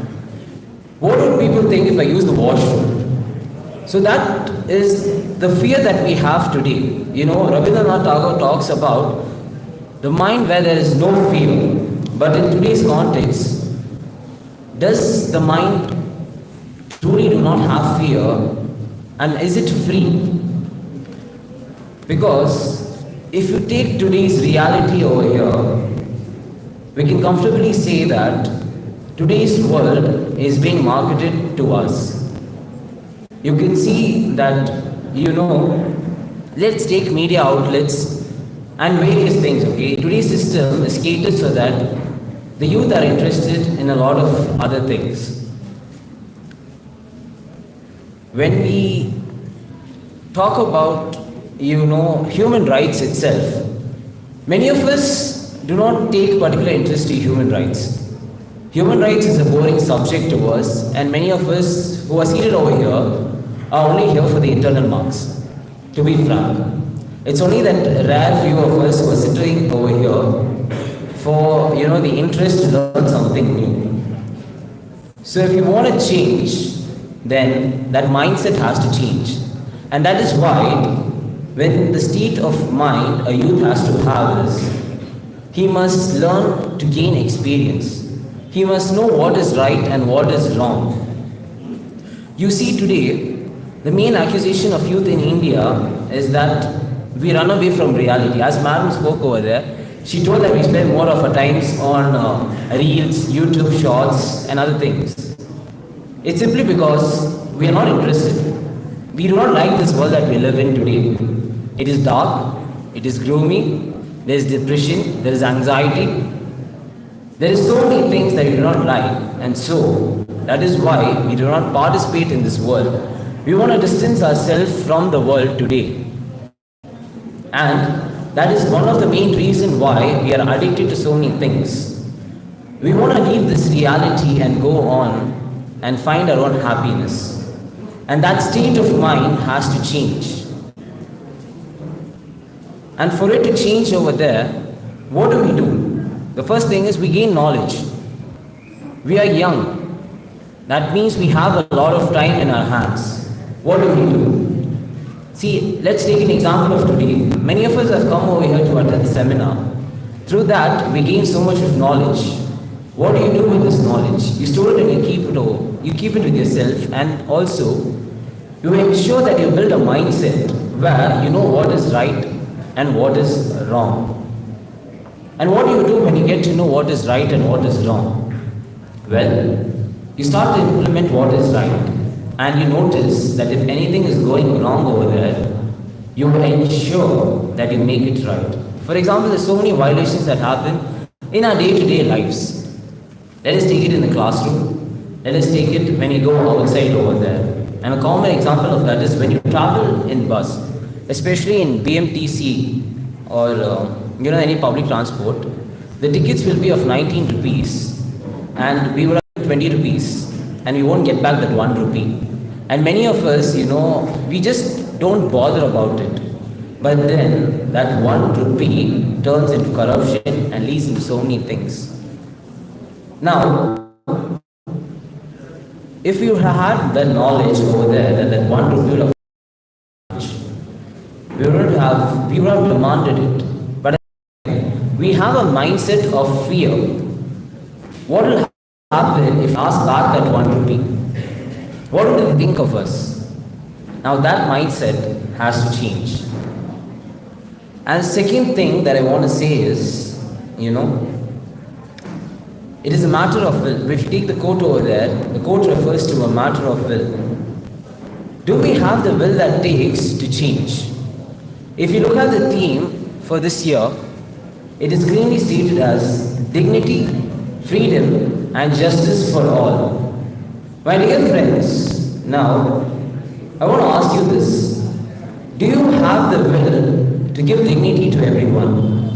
What would people think if I use the washroom? So that is the fear that we have today. Rabindranath Tagore talks about the mind where there is no fear. But in today's context, does the mind truly do not have fear, and is it free? Because if you take today's reality over here, we can comfortably say that today's world is being marketed to us. You can see that, let's take media outlets and various things, okay? Today's system is catered so that the youth are interested in a lot of other things. When we talk about, human rights itself, many of us do not take particular interest in human rights. Human rights is a boring subject to us, and many of us who are seated over here are only here for the internal marks, to be frank. It's only that rare few of us who are sitting over here for the interest to learn something new. So if you want to change, then that mindset has to change. And that is why when the state of mind a youth has to have is, he must learn to gain experience. He must know what is right and what is wrong. You see today, the main accusation of youth in India is that we run away from reality. As Madam spoke over there, she told that we spend more of our times on reels, YouTube shorts and other things. It's simply because we are not interested. We do not like this world that we live in today. It is dark, it is gloomy, there is depression, there is anxiety. There is so many things that we do not like, and so that is why we do not participate in this world. We want to distance ourselves from the world today. And that is one of the main reasons why we are addicted to so many things. We want to leave this reality and go on and find our own happiness. And that state of mind has to change. And for it to change over there, what do? The first thing is we gain knowledge. We are young. That means we have a lot of time in our hands. What do? See, let's take an example of today. Many of us have come over here to attend the seminar. Through that, we gain so much of knowledge. What do you do with this knowledge? You store it and you keep it with yourself, and also you ensure that you build a mindset where you know what is right and what is wrong. And what do you do when you get to know what is right and what is wrong? Well, you start to implement what is right, and you notice that if anything is going wrong over there, you ensure that you make it right. For example, there's so many violations that happen in our day-to-day lives. Let us take it in the classroom. Let us take it when you go outside over there. And a common example of that is when you travel in bus, especially in BMTC or any public transport. The tickets will be of 19 rupees, and we will have 20 rupees, and we won't get back that 1 rupee. And many of us, we just don't bother about it. But then that 1 rupee turns into corruption and leads into so many things. Now, if you had the knowledge over there that 1 rupee would have, we would have demanded it. But we have a mindset of fear. What will happen if asked back that 1 rupee? What would they think of us? Now that mindset has to change. And second thing that I want to say is, it is a matter of will. If you take the quote over there, the quote refers to a matter of will. Do we have the will that takes to change? If you look at the theme for this year, it is clearly stated as dignity, freedom, and justice for all. My dear friends, now I want to ask you this. Do you have the will to give dignity to everyone?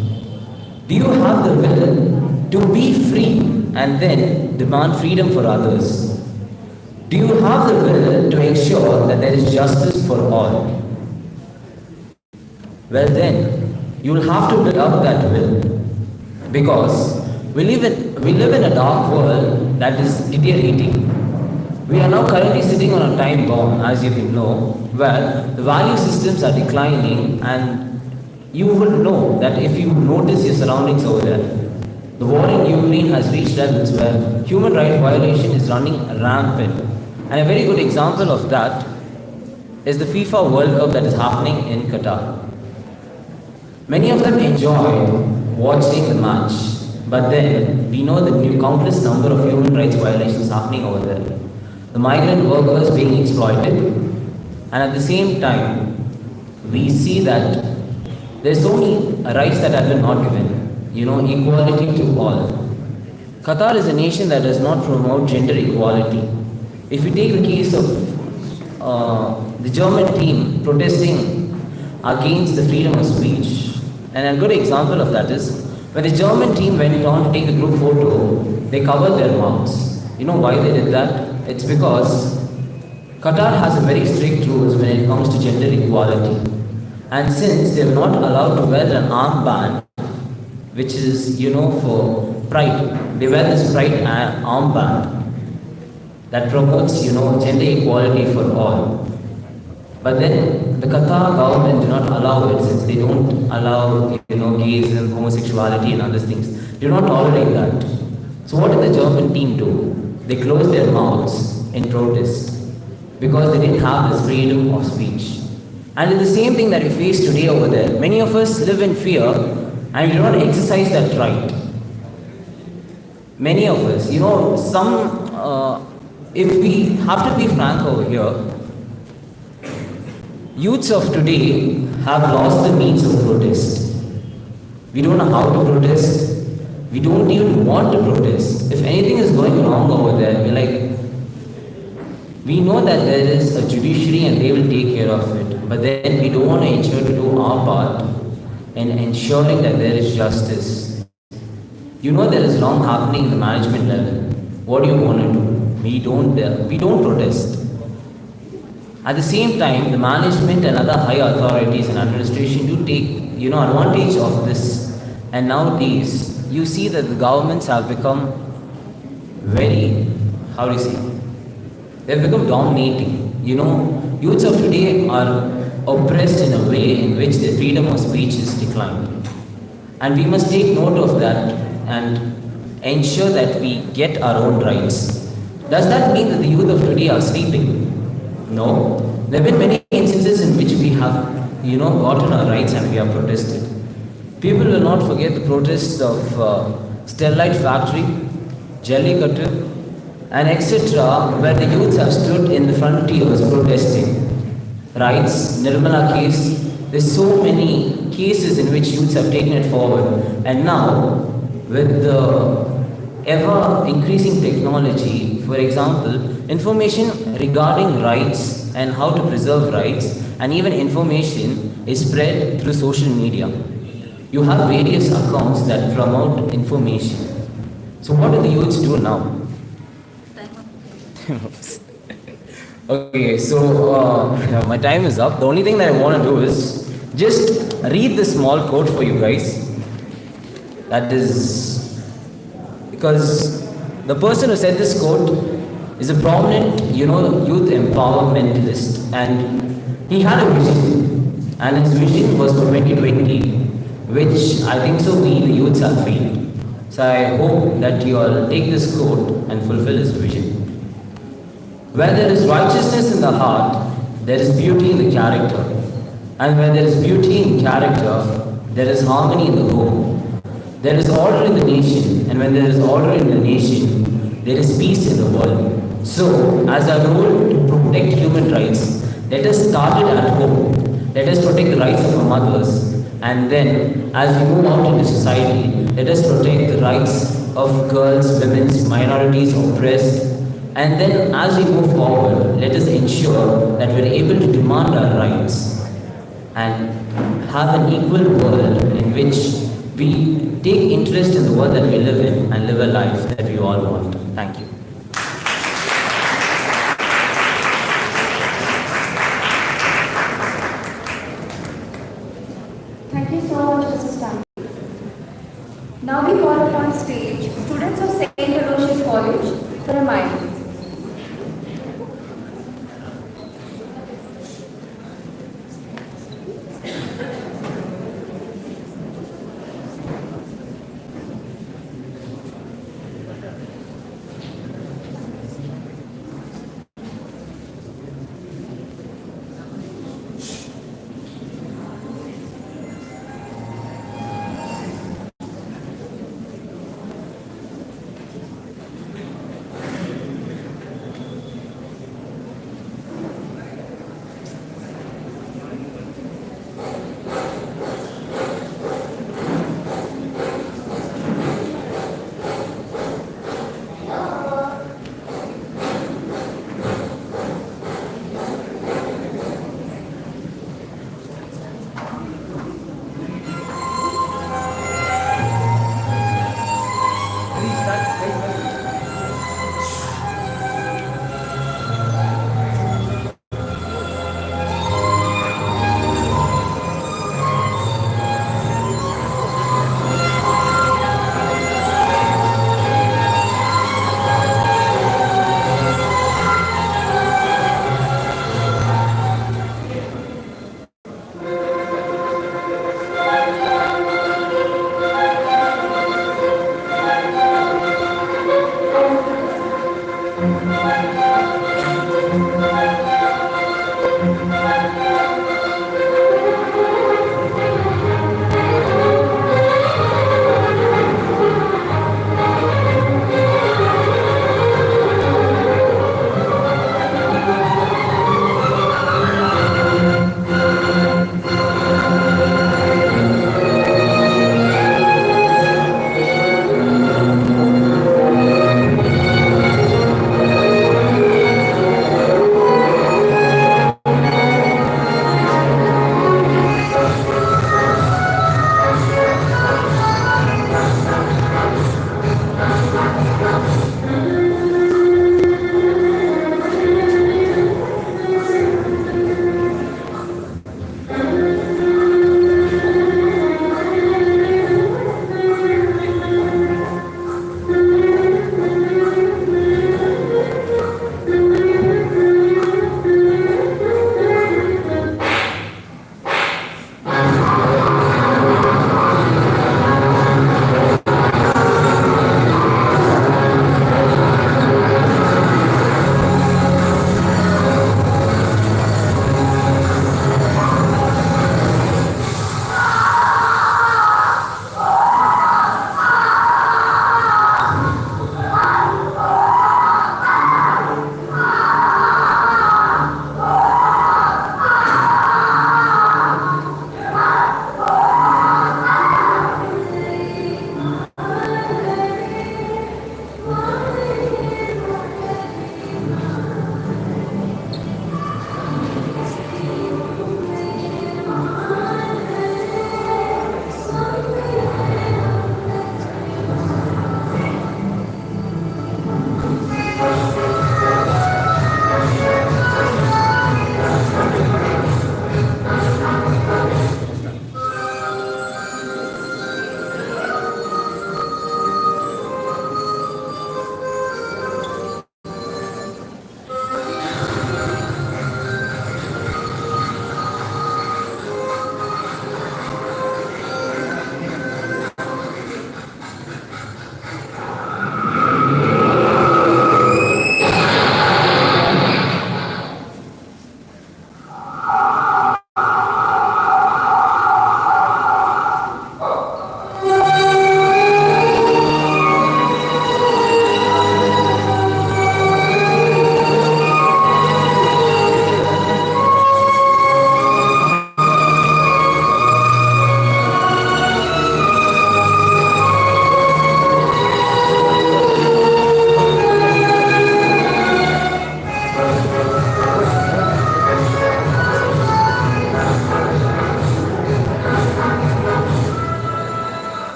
Do you have the will to be free and then demand freedom for others? Do you have the will to ensure that there is justice for all? Well then, you will have to build up that will, because we live in a dark world that is deteriorating. We are now currently sitting on a time bomb, as you can know, where the value systems are declining, and you will know that if you notice your surroundings over there. The war in Ukraine has reached levels where human rights violation is running rampant. And a very good example of that is the FIFA World Cup that is happening in Qatar. Many of them enjoy watching the match, but then we know the countless number of human rights violations happening over there. The migrant workers being exploited, and at the same time, we see that there's so many rights that have been not given. Equality to all. Qatar is a nation that does not promote gender equality. If you take the case of the German team protesting against the freedom of speech, and a good example of that is when the German team went on to take the group photo, they covered their mouths. You know why they did that? It's because Qatar has a very strict rules when it comes to gender equality. And since they're not allowed to wear an armband, which is, for pride, they wear this pride armband that promotes, gender equality for all. But then the Qatar government do not allow it, since they don't allow, gays and homosexuality and other things. They do not tolerate that. So what did the German team do? They closed their mouths in protest because they didn't have this freedom of speech. And it's the same thing that we face today over there. Many of us live in fear and we do not exercise that right. Many of us, if we have to be frank over here, youths of today have lost the means of protest. We don't know how to protest. We don't even want to protest. If anything is going wrong over there, we know that there is a judiciary and they will take care of it. But then we don't want to ensure to do our part in ensuring that there is justice. There is wrong happening in the management level. What do you want to do? We don't protest. At the same time, the management and other high authorities and administration do take, advantage of this. And nowadays, you see that the governments have become very, how do you say, they've become dominating. Youths of today are oppressed in a way in which their freedom of speech is declined. And we must take note of that and ensure that we get our own rights. Does that mean that the youth of today are sleeping? No. There have been many instances in which we have, gotten our rights and we have protested. People will not forget the protests of Sterlite Factory, Jallikattu, and etc., where the youths have stood in the frontiers protesting. Rights, Nirmala case, there's so many cases in which youths have taken it forward. And now, with the ever increasing technology, for example, information regarding rights and how to preserve rights, and even information is spread through social media. You have various accounts that promote information. So what do the youths do now? Okay, so my time is up. The only thing that I want to do is just read this small quote for you guys. That is because the person who said this quote is a prominent, youth empowermentalist, and he had a vision, and his vision was for 2020, which I think so we, the youths, have failed. So I hope that you all take this quote and fulfill his vision. Where there is righteousness in the heart, there is beauty in the character. And where there is beauty in character, there is harmony in the home. There is order in the nation, and when there is order in the nation, there is peace in the world. So, as our role to protect human rights, let us start it at home. Let us protect the rights of our mothers. And then, as we move out into society, let us protect the rights of girls, women, minorities, oppressed. And then, as we move forward, let us ensure that we are able to demand our rights and have an equal world in which we take interest in the world that we live in and live a life that we all want. Thank you. Thank you so much, Mr. Stanley. Now we call upon stage students of St. Aloysius College for a mic.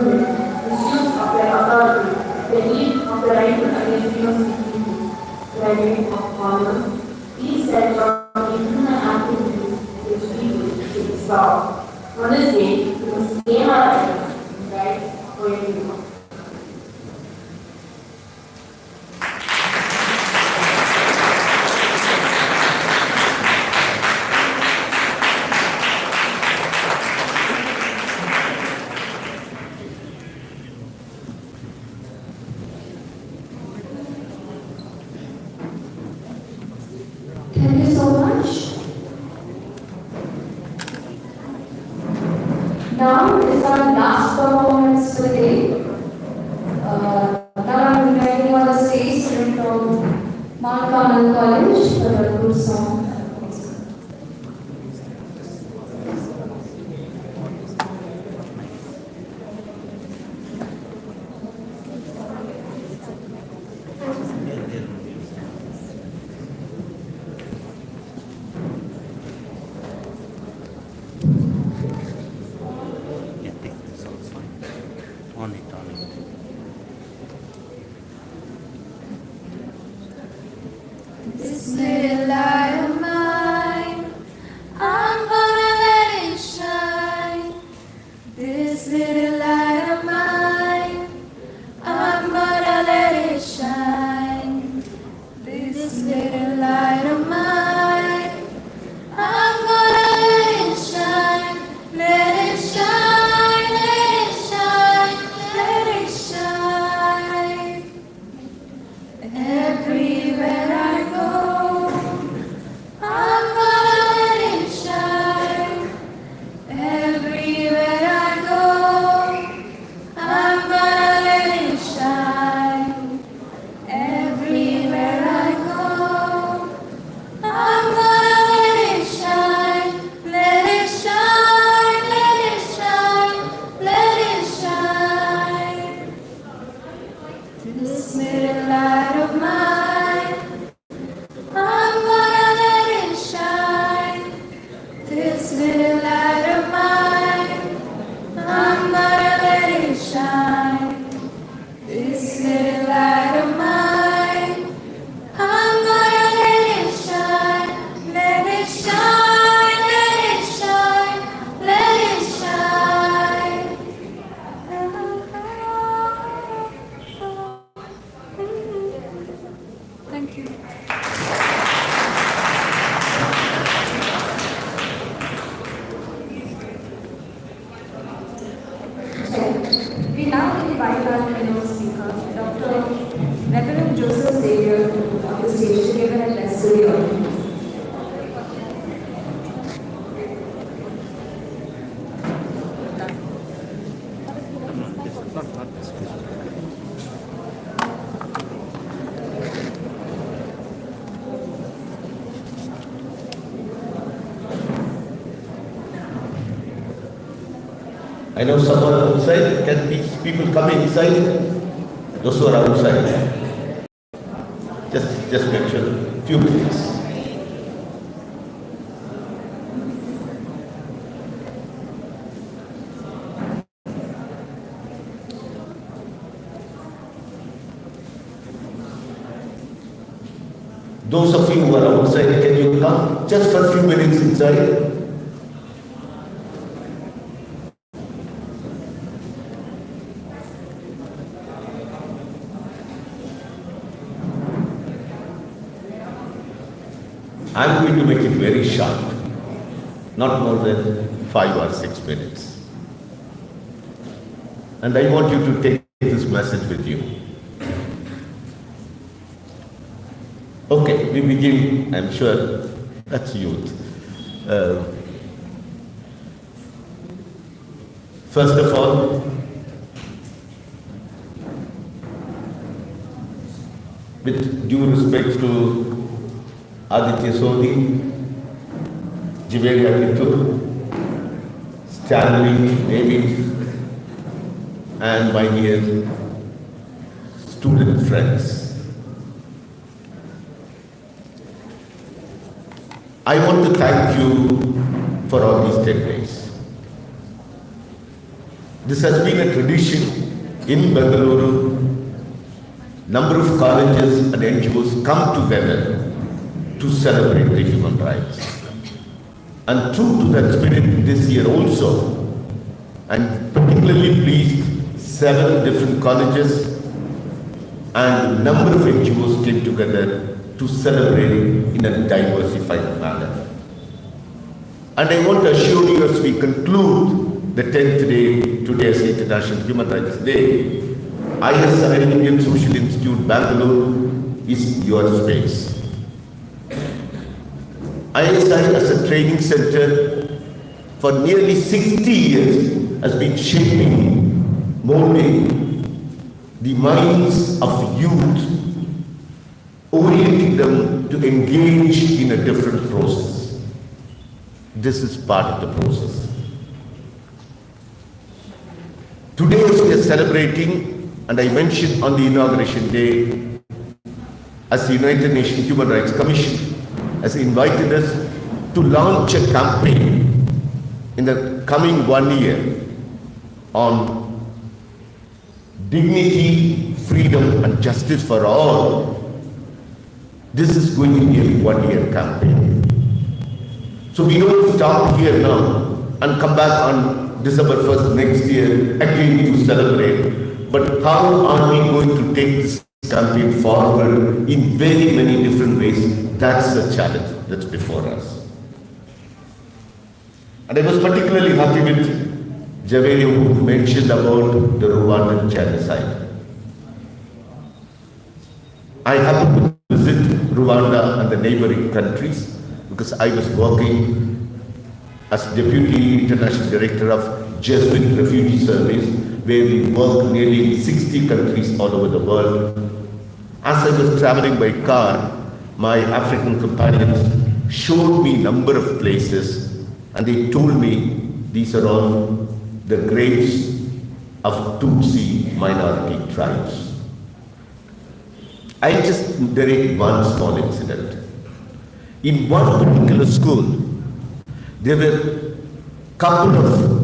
government misuse of their authority, the need of the right to identity graduate of honor, these types of inhuman activities which people should stop. On this day, we must name our items, right, for everyone. Thank you so much. Now is our last performance for the day. Now I'm inviting on the stage student from Mount Carmel College for the group song. Yeah, take this also. On it, on it. This little light of mine, I'm gonna let it shine. This little light of mine, I'm gonna let it shine. This little light of mine, I'm gonna let it shine. Let it shine, let it shine, let it shine. Everywhere I go, I'm gonna let it shine. Everywhere I go, I'm gonna let it shine. Everywhere I go, I'm gonna let it shine. Let it shine, let it shine, let it shine. This little light of mine, I'm gonna let it shine. This little light of mine, I'm gonna let it shine. This little light of mine, I'm gonna let it shine. Let it shine, let it shine, let it shine. Thank you. We now invite our keynote speaker, Dr. Reverend Joseph Xavier, on the stage to give an address to the audience. Not this. I know someone outside. Can these people come inside? Those who are outside. Just make sure. Few minutes. Those of you who are outside, can you come just for a few minutes inside? I'm going to make it very short, not more than 5 or 6 minutes. And I want you to take this message with you. Okay, we begin, I'm sure, that's youth. First of all, with due respect to Aditya Sodhi, Jivelia Kittur, Stanley, David, and my dear student friends, I want to thank you for all these 10 days. This has been a tradition in Bangalore. Number of colleges and NGOs come together to celebrate the human rights. And true to that spirit this year also, I'm particularly pleased 7 different colleges and number of NGOs came together to celebrate in a diversified manner. And I want to assure you as we conclude the 10th day, today's International Human Rights Day, ISI, Indian Social Institute, Bangalore is your space. ISI as a training center for nearly 60 years has been shaping, molding the minds of youth, orienting them to engage in a different process. This is part of the process. Today as we are celebrating, and I mentioned on the inauguration day, as the United Nations Human Rights Commission has invited us to launch a campaign in the coming 1 year on dignity, freedom and justice for all. This is going to be a 1-year campaign. So we don't stop here now and come back on December 1st next year again to celebrate. But how are we going to take this campaign forward in very many different ways? That's the challenge that's before us. And I was particularly happy with Javeri, who mentioned about the Rwandan genocide. I happened to visit Rwanda and the neighboring countries because I was working as Deputy International Director of Jesuit Refugee Service, where we work nearly 60 countries all over the world. As I was traveling by car, my African companions showed me a number of places and they told me these are all the graves of Tutsi minority tribes. I just narrate one small incident. In one particular school, there were a couple of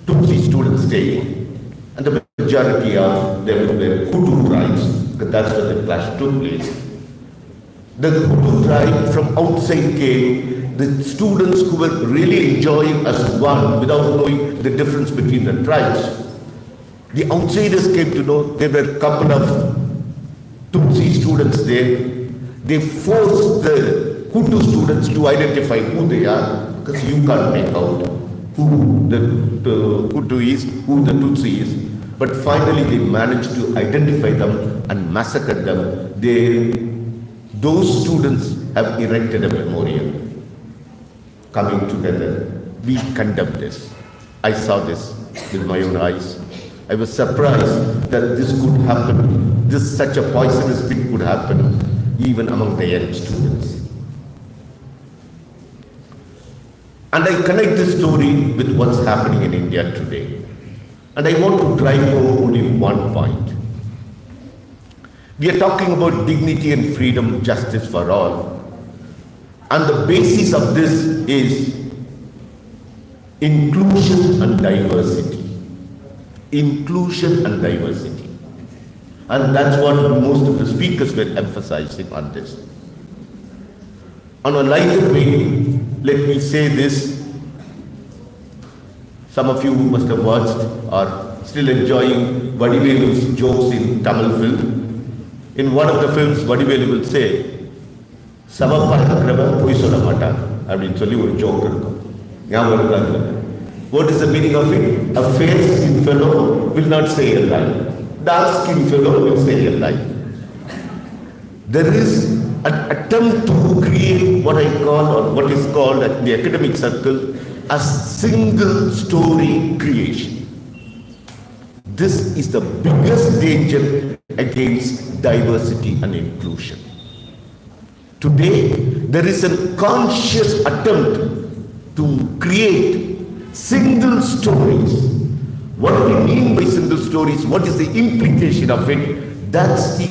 Tutsi students staying, and the majority of them were Hutu tribes, because that's where the clash took place. The Hutu tribe from outside came, the students who were really enjoying as one without knowing the difference between the tribes. The outsiders came to know there were a couple of Tutsi students there. They forced the Hutu students to identify who they are, because you can't make out who the Hutu is, who the Tutsi is. But finally they managed to identify them and massacre them. Those students have erected a memorial coming together. We condemn this. I saw this with my own eyes. I was surprised that this could happen, such a poisonous thing could happen even among the young students. And I connect this story with what's happening in India today. And I want to drive home only one point. We are talking about dignity and freedom, justice for all. And the basis of this is inclusion and diversity. Inclusion and diversity. And that's what most of the speakers were emphasizing on this. On a lighter vein, let me say this. Some of you must have watched or still enjoying Vadivelu's jokes in Tamil film. In one of the films, Vadivelu will say, what is the meaning of it? A fair-skinned fellow will not say a lie. Dark-skinned fellow will say a lie. There is an attempt to create what I call, or what is called at the academic circle, a single story creation. This is the biggest danger against diversity and inclusion. Today, there is a conscious attempt to create single stories. What do we mean by single stories? What is the implication of it? That's the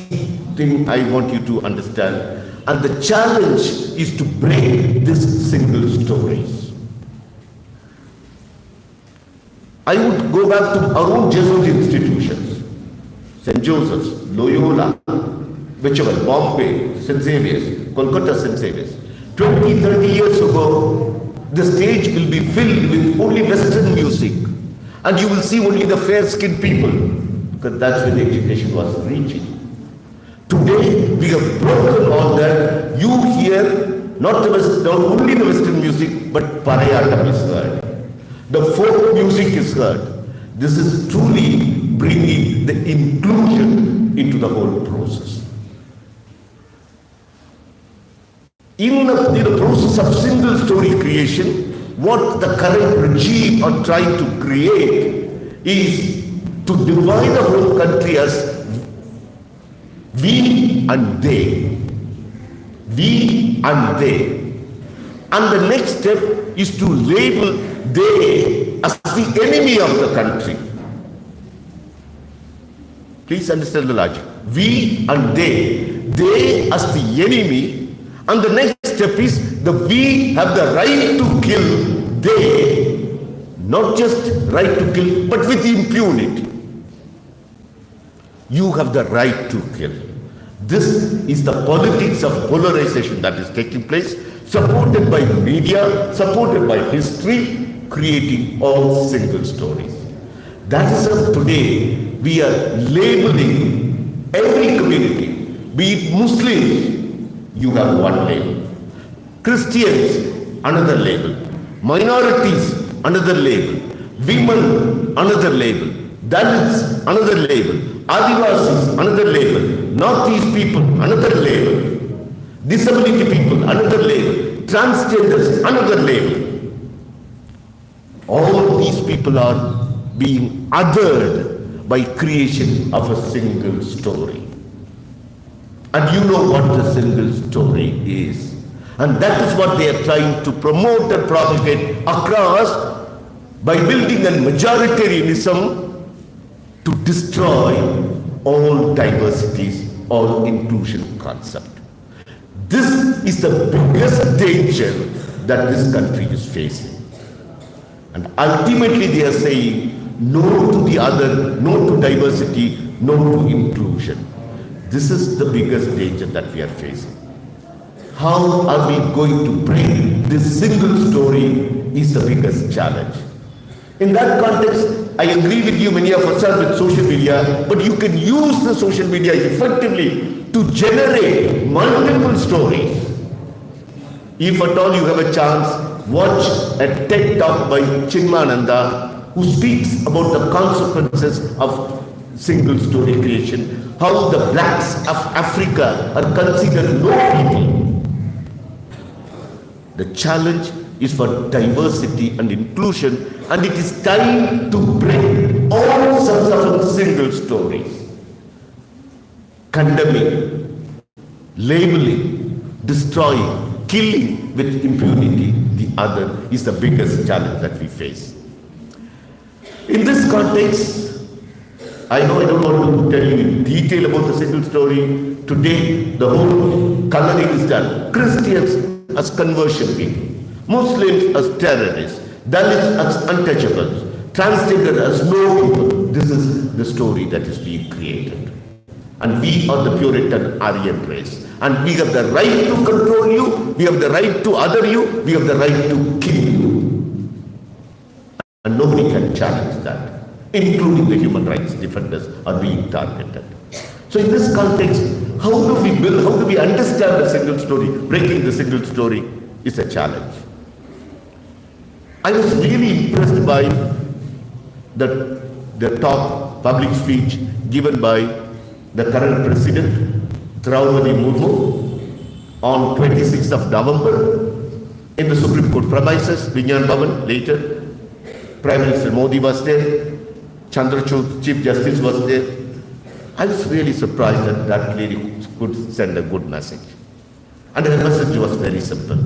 thing I want you to understand. And the challenge is to break these single stories. I would go back to our own Jesuit institutions, St. Joseph's, Loyola, whichever, Bombay, St. Xavier's, Kolkata, St. Xavier's. 20, 30 years ago, the stage will be filled with only Western music, and you will see only the fair-skinned people, because that's where the education was reaching. Today, we have broken all that. You hear not only the Western music, but Parayatam is heard. The folk music is heard. This is truly bringing the inclusion into the whole process. In the process of single story creation, what the current regime are trying to create is to divide the whole country as we and they. We and they. And the next step is to label they as the enemy of the country. Please understand the logic. We and they as the enemy. And the next step is that we have the right to kill they, not just right to kill, but with impunity. You have the right to kill. This is the politics of polarization that is taking place, supported by media, supported by history, creating all single stories. That is how today we are labeling every community, be it Muslims, you have one label. Christians, another label. Minorities, another label. Women, another label. Dalits, another label. Adivasis, another label. Northeast people, another label. Disability people, another label. Transgenders, another label. All these people are being othered by creation of a single story. And you know what the single story is. And that is what they are trying to promote and propagate across by building a majoritarianism to destroy all diversities, all inclusion concept. This is the biggest danger that this country is facing. And ultimately they are saying no to the other, no to diversity, no to inclusion. This is the biggest danger that we are facing. How are we going to bring this single story is the biggest challenge. In that context, I agree with you, many of us are with social media, but you can use the social media effectively to generate multiple stories. If at all you have a chance, watch a TED Talk by Chinmananda, who speaks about the consequences of single story creation, how the blacks of Africa are considered low people. The challenge is for diversity and inclusion, and it is time to bring all sorts of single stories. Condemning, labeling, destroying, killing with impunity the other is the biggest challenge that we face. In this context, I know I don't want to tell you in detail about the single story. Today, the whole coloring is done. Christians as conversion people, Muslims as terrorists, Dalits as untouchables, transgender as no people. This is the story that is being created. And we are the Puritan Aryan race. And we have the right to control you, we have the right to other you, we have the right to kill you. And nobody can challenge that. Including the human rights defenders are being targeted. So in this context, how do we build, how do we understand the single story? Breaking the single story is a challenge. I was really impressed by the talk, public speech given by the current president, Draupadi Murmu, on 26th of November in the Supreme Court premises, Vigyan Bhavan. Later, Prime Minister Modi was there. Chandrachud, Chief Justice, was there. I was really surprised that that lady could send a good message. And her message was very simple.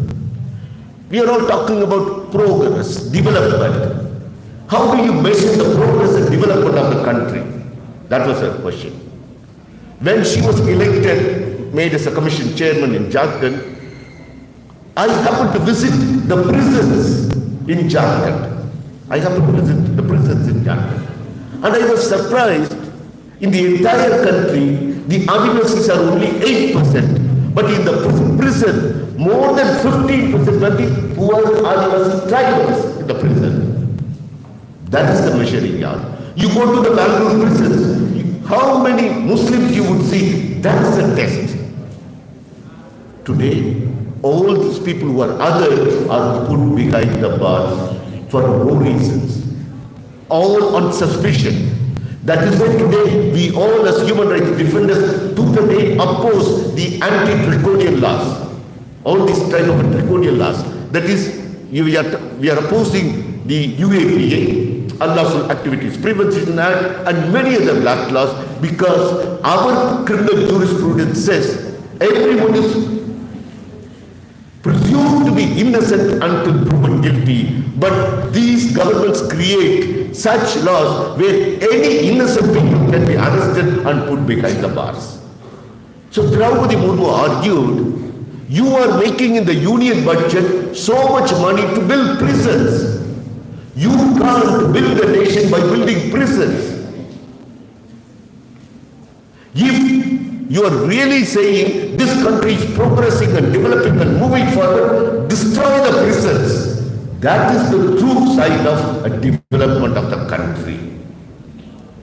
We are all talking about progress, development. How do you measure the progress and development of the country? That was her question. When she was elected, made as a commission chairman in Jharkhand, I happened to visit the prisons in Jharkhand. I happened to visit the prisons in Jharkhand. And I was surprised, in the entire country, the Adivasis are only 8%, but in the prison, more than 15% of the poor Adivasi tribals in the prison. That is the measuring yard. You go to the Bangalore prisons, how many Muslims you would see, that's the test. Today, all these people who are others are put behind the bars for no reasons, all on suspicion. That is why today we all as human rights defenders to the day oppose the anti-draconian laws, all these type of draconian laws. That is, we are opposing the UAPA, Unlawful Activities Prevention Act, and many other black laws, because our criminal jurisprudence says everyone is presumed to be innocent until proven guilty, but these governments create such laws where any innocent people can be arrested and put behind the bars. So Draupadi Murmu argued, you are making in the union budget so much money to build prisons. You can't build a nation by building prisons. If you are really saying this country is progressing and developing and moving forward, destroy the prisons. That is the true sign of a development of the country.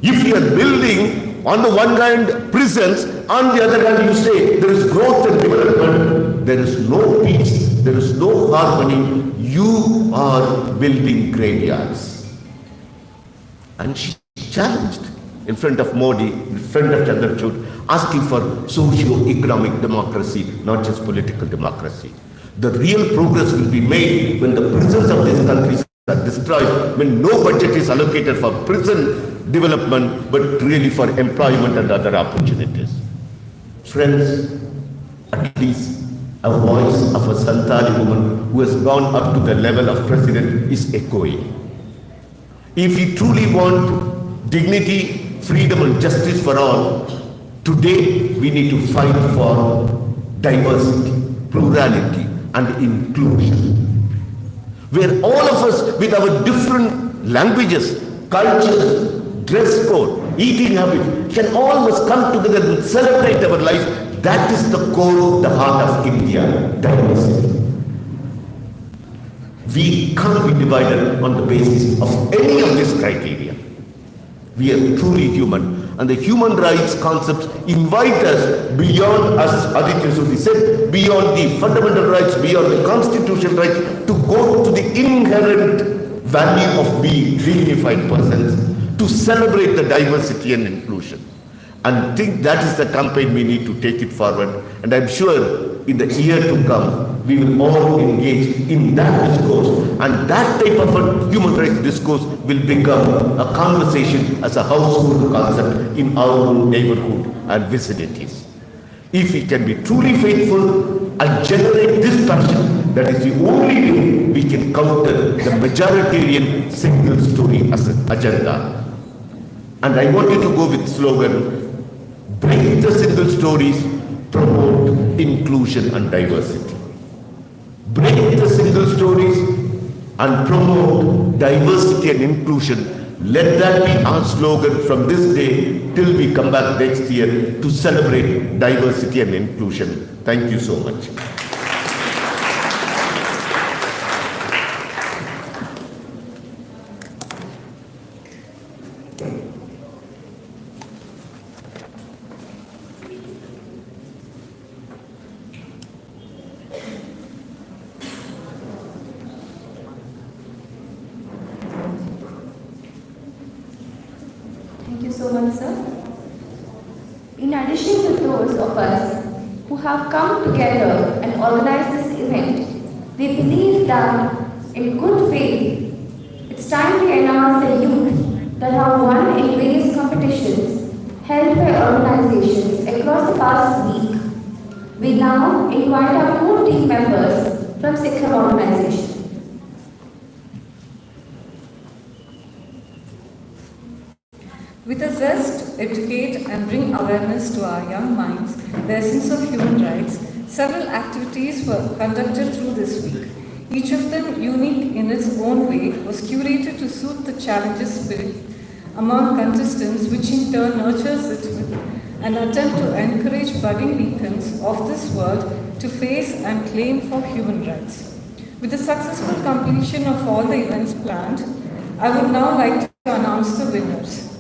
If you are building, on the one hand, prisons, on the other hand, you say there is growth and development, there is no peace, there is no harmony, you are building graveyards. And she challenged in front of Modi, in front of Chandrachud, asking for socio-economic democracy, not just political democracy. The real progress will be made when the prisons of these countries are destroyed, when no budget is allocated for prison development, but really for employment and other opportunities. Friends, at least a voice of a Santali woman who has gone up to the level of president is echoing. If we truly want dignity, freedom and justice for all, today we need to fight for diversity, plurality and inclusion, where all of us with our different languages, cultures, dress code, eating habits can all must come together and celebrate our life. That is the core, the heart of India, diversity. We can't be divided on the basis of any of this criteria. We are truly human. And the human rights concepts invite us beyond, as Aditya Sudhi said, beyond the fundamental rights, beyond the constitutional rights, to go to the inherent value of being dignified persons, to celebrate the diversity and inclusion. And I think that is the campaign we need to take it forward. And I'm sure in the year to come, we will all engage in that discourse. And that type of a human rights discourse will become a conversation as a household concept in our own neighborhood and vicinities. If we can be truly faithful and generate this passion, that is the only way we can counter the majoritarian single story as an agenda. And I want you to go with slogan, break the single stories, promote inclusion and diversity. Break the single stories and promote diversity and inclusion. Let that be our slogan from this day till we come back next year to celebrate diversity and inclusion. Thank you so much. Thank you so much, sir. In addition to those of us who have come together and organized this event, we believe that in good faith, it's time we announce the youth that have won in various competitions held by organizations across the past week. We now invite our core team members from Sikkim organization. With a zest to educate and bring awareness to our young minds the essence of human rights, several activities were conducted through this week. each of them unique in its own way, was curated to suit the challenges spirit among contestants, which in turn nurtures it with an attempt to encourage budding beacons of this world to face and claim for human rights. With the successful completion of all the events planned, I would now like to announce the winners.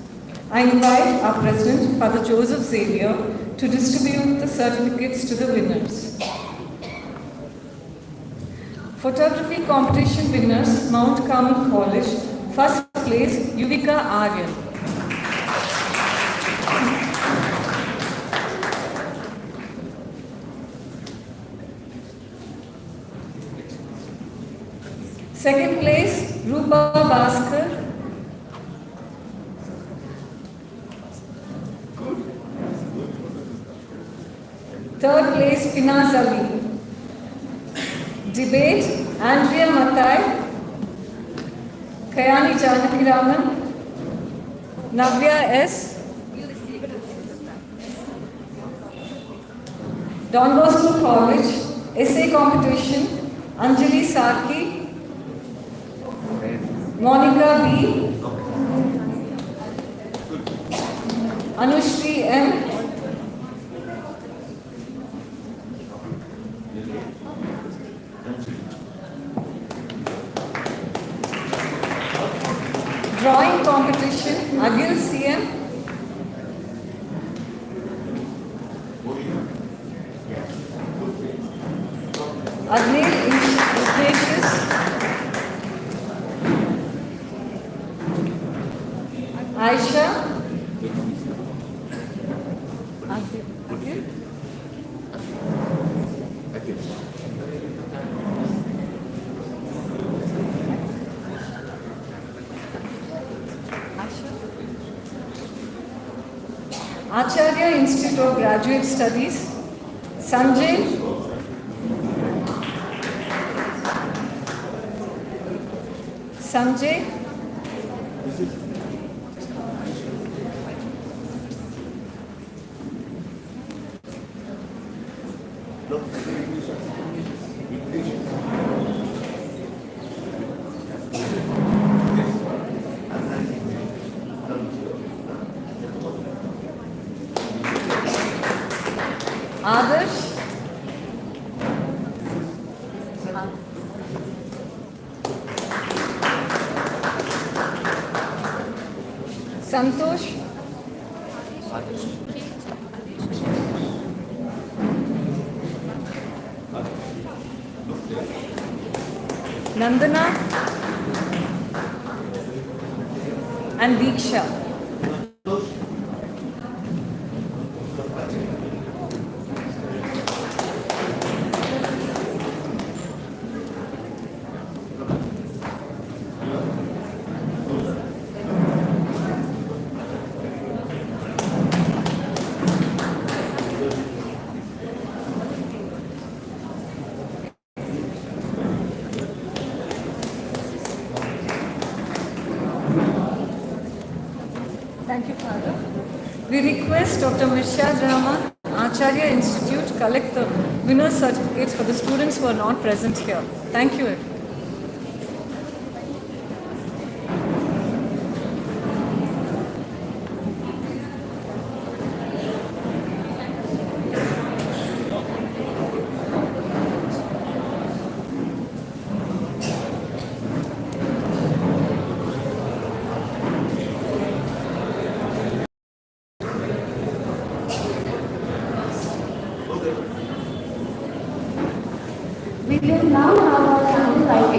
I invite our President, Father Joseph Xavier, to distribute the certificates to the winners. Photography competition winners, Mount Carmel College. First place, Yuvika Aryan. Second place, Rupa Bhaskar. Third place, Finaz Ali. Debate, Andrea Matai, Kayani Janakiraman, Navya S. Don Bosco College, essay competition, Anjali Sarki, Monica B. Anushri M. Drawing competition, Agil CM. Agnil Ignatius. Aisha. Agil. Acharya Institute of Graduate Studies, Sanjay. Sanjay. Adarsh. Santosh. Nandana and Diksha. Thank you, Father. We request Dr. Mirshad Rahman, Acharya Institute, collect the winner certificates for the students who are not present here. Thank you, everyone.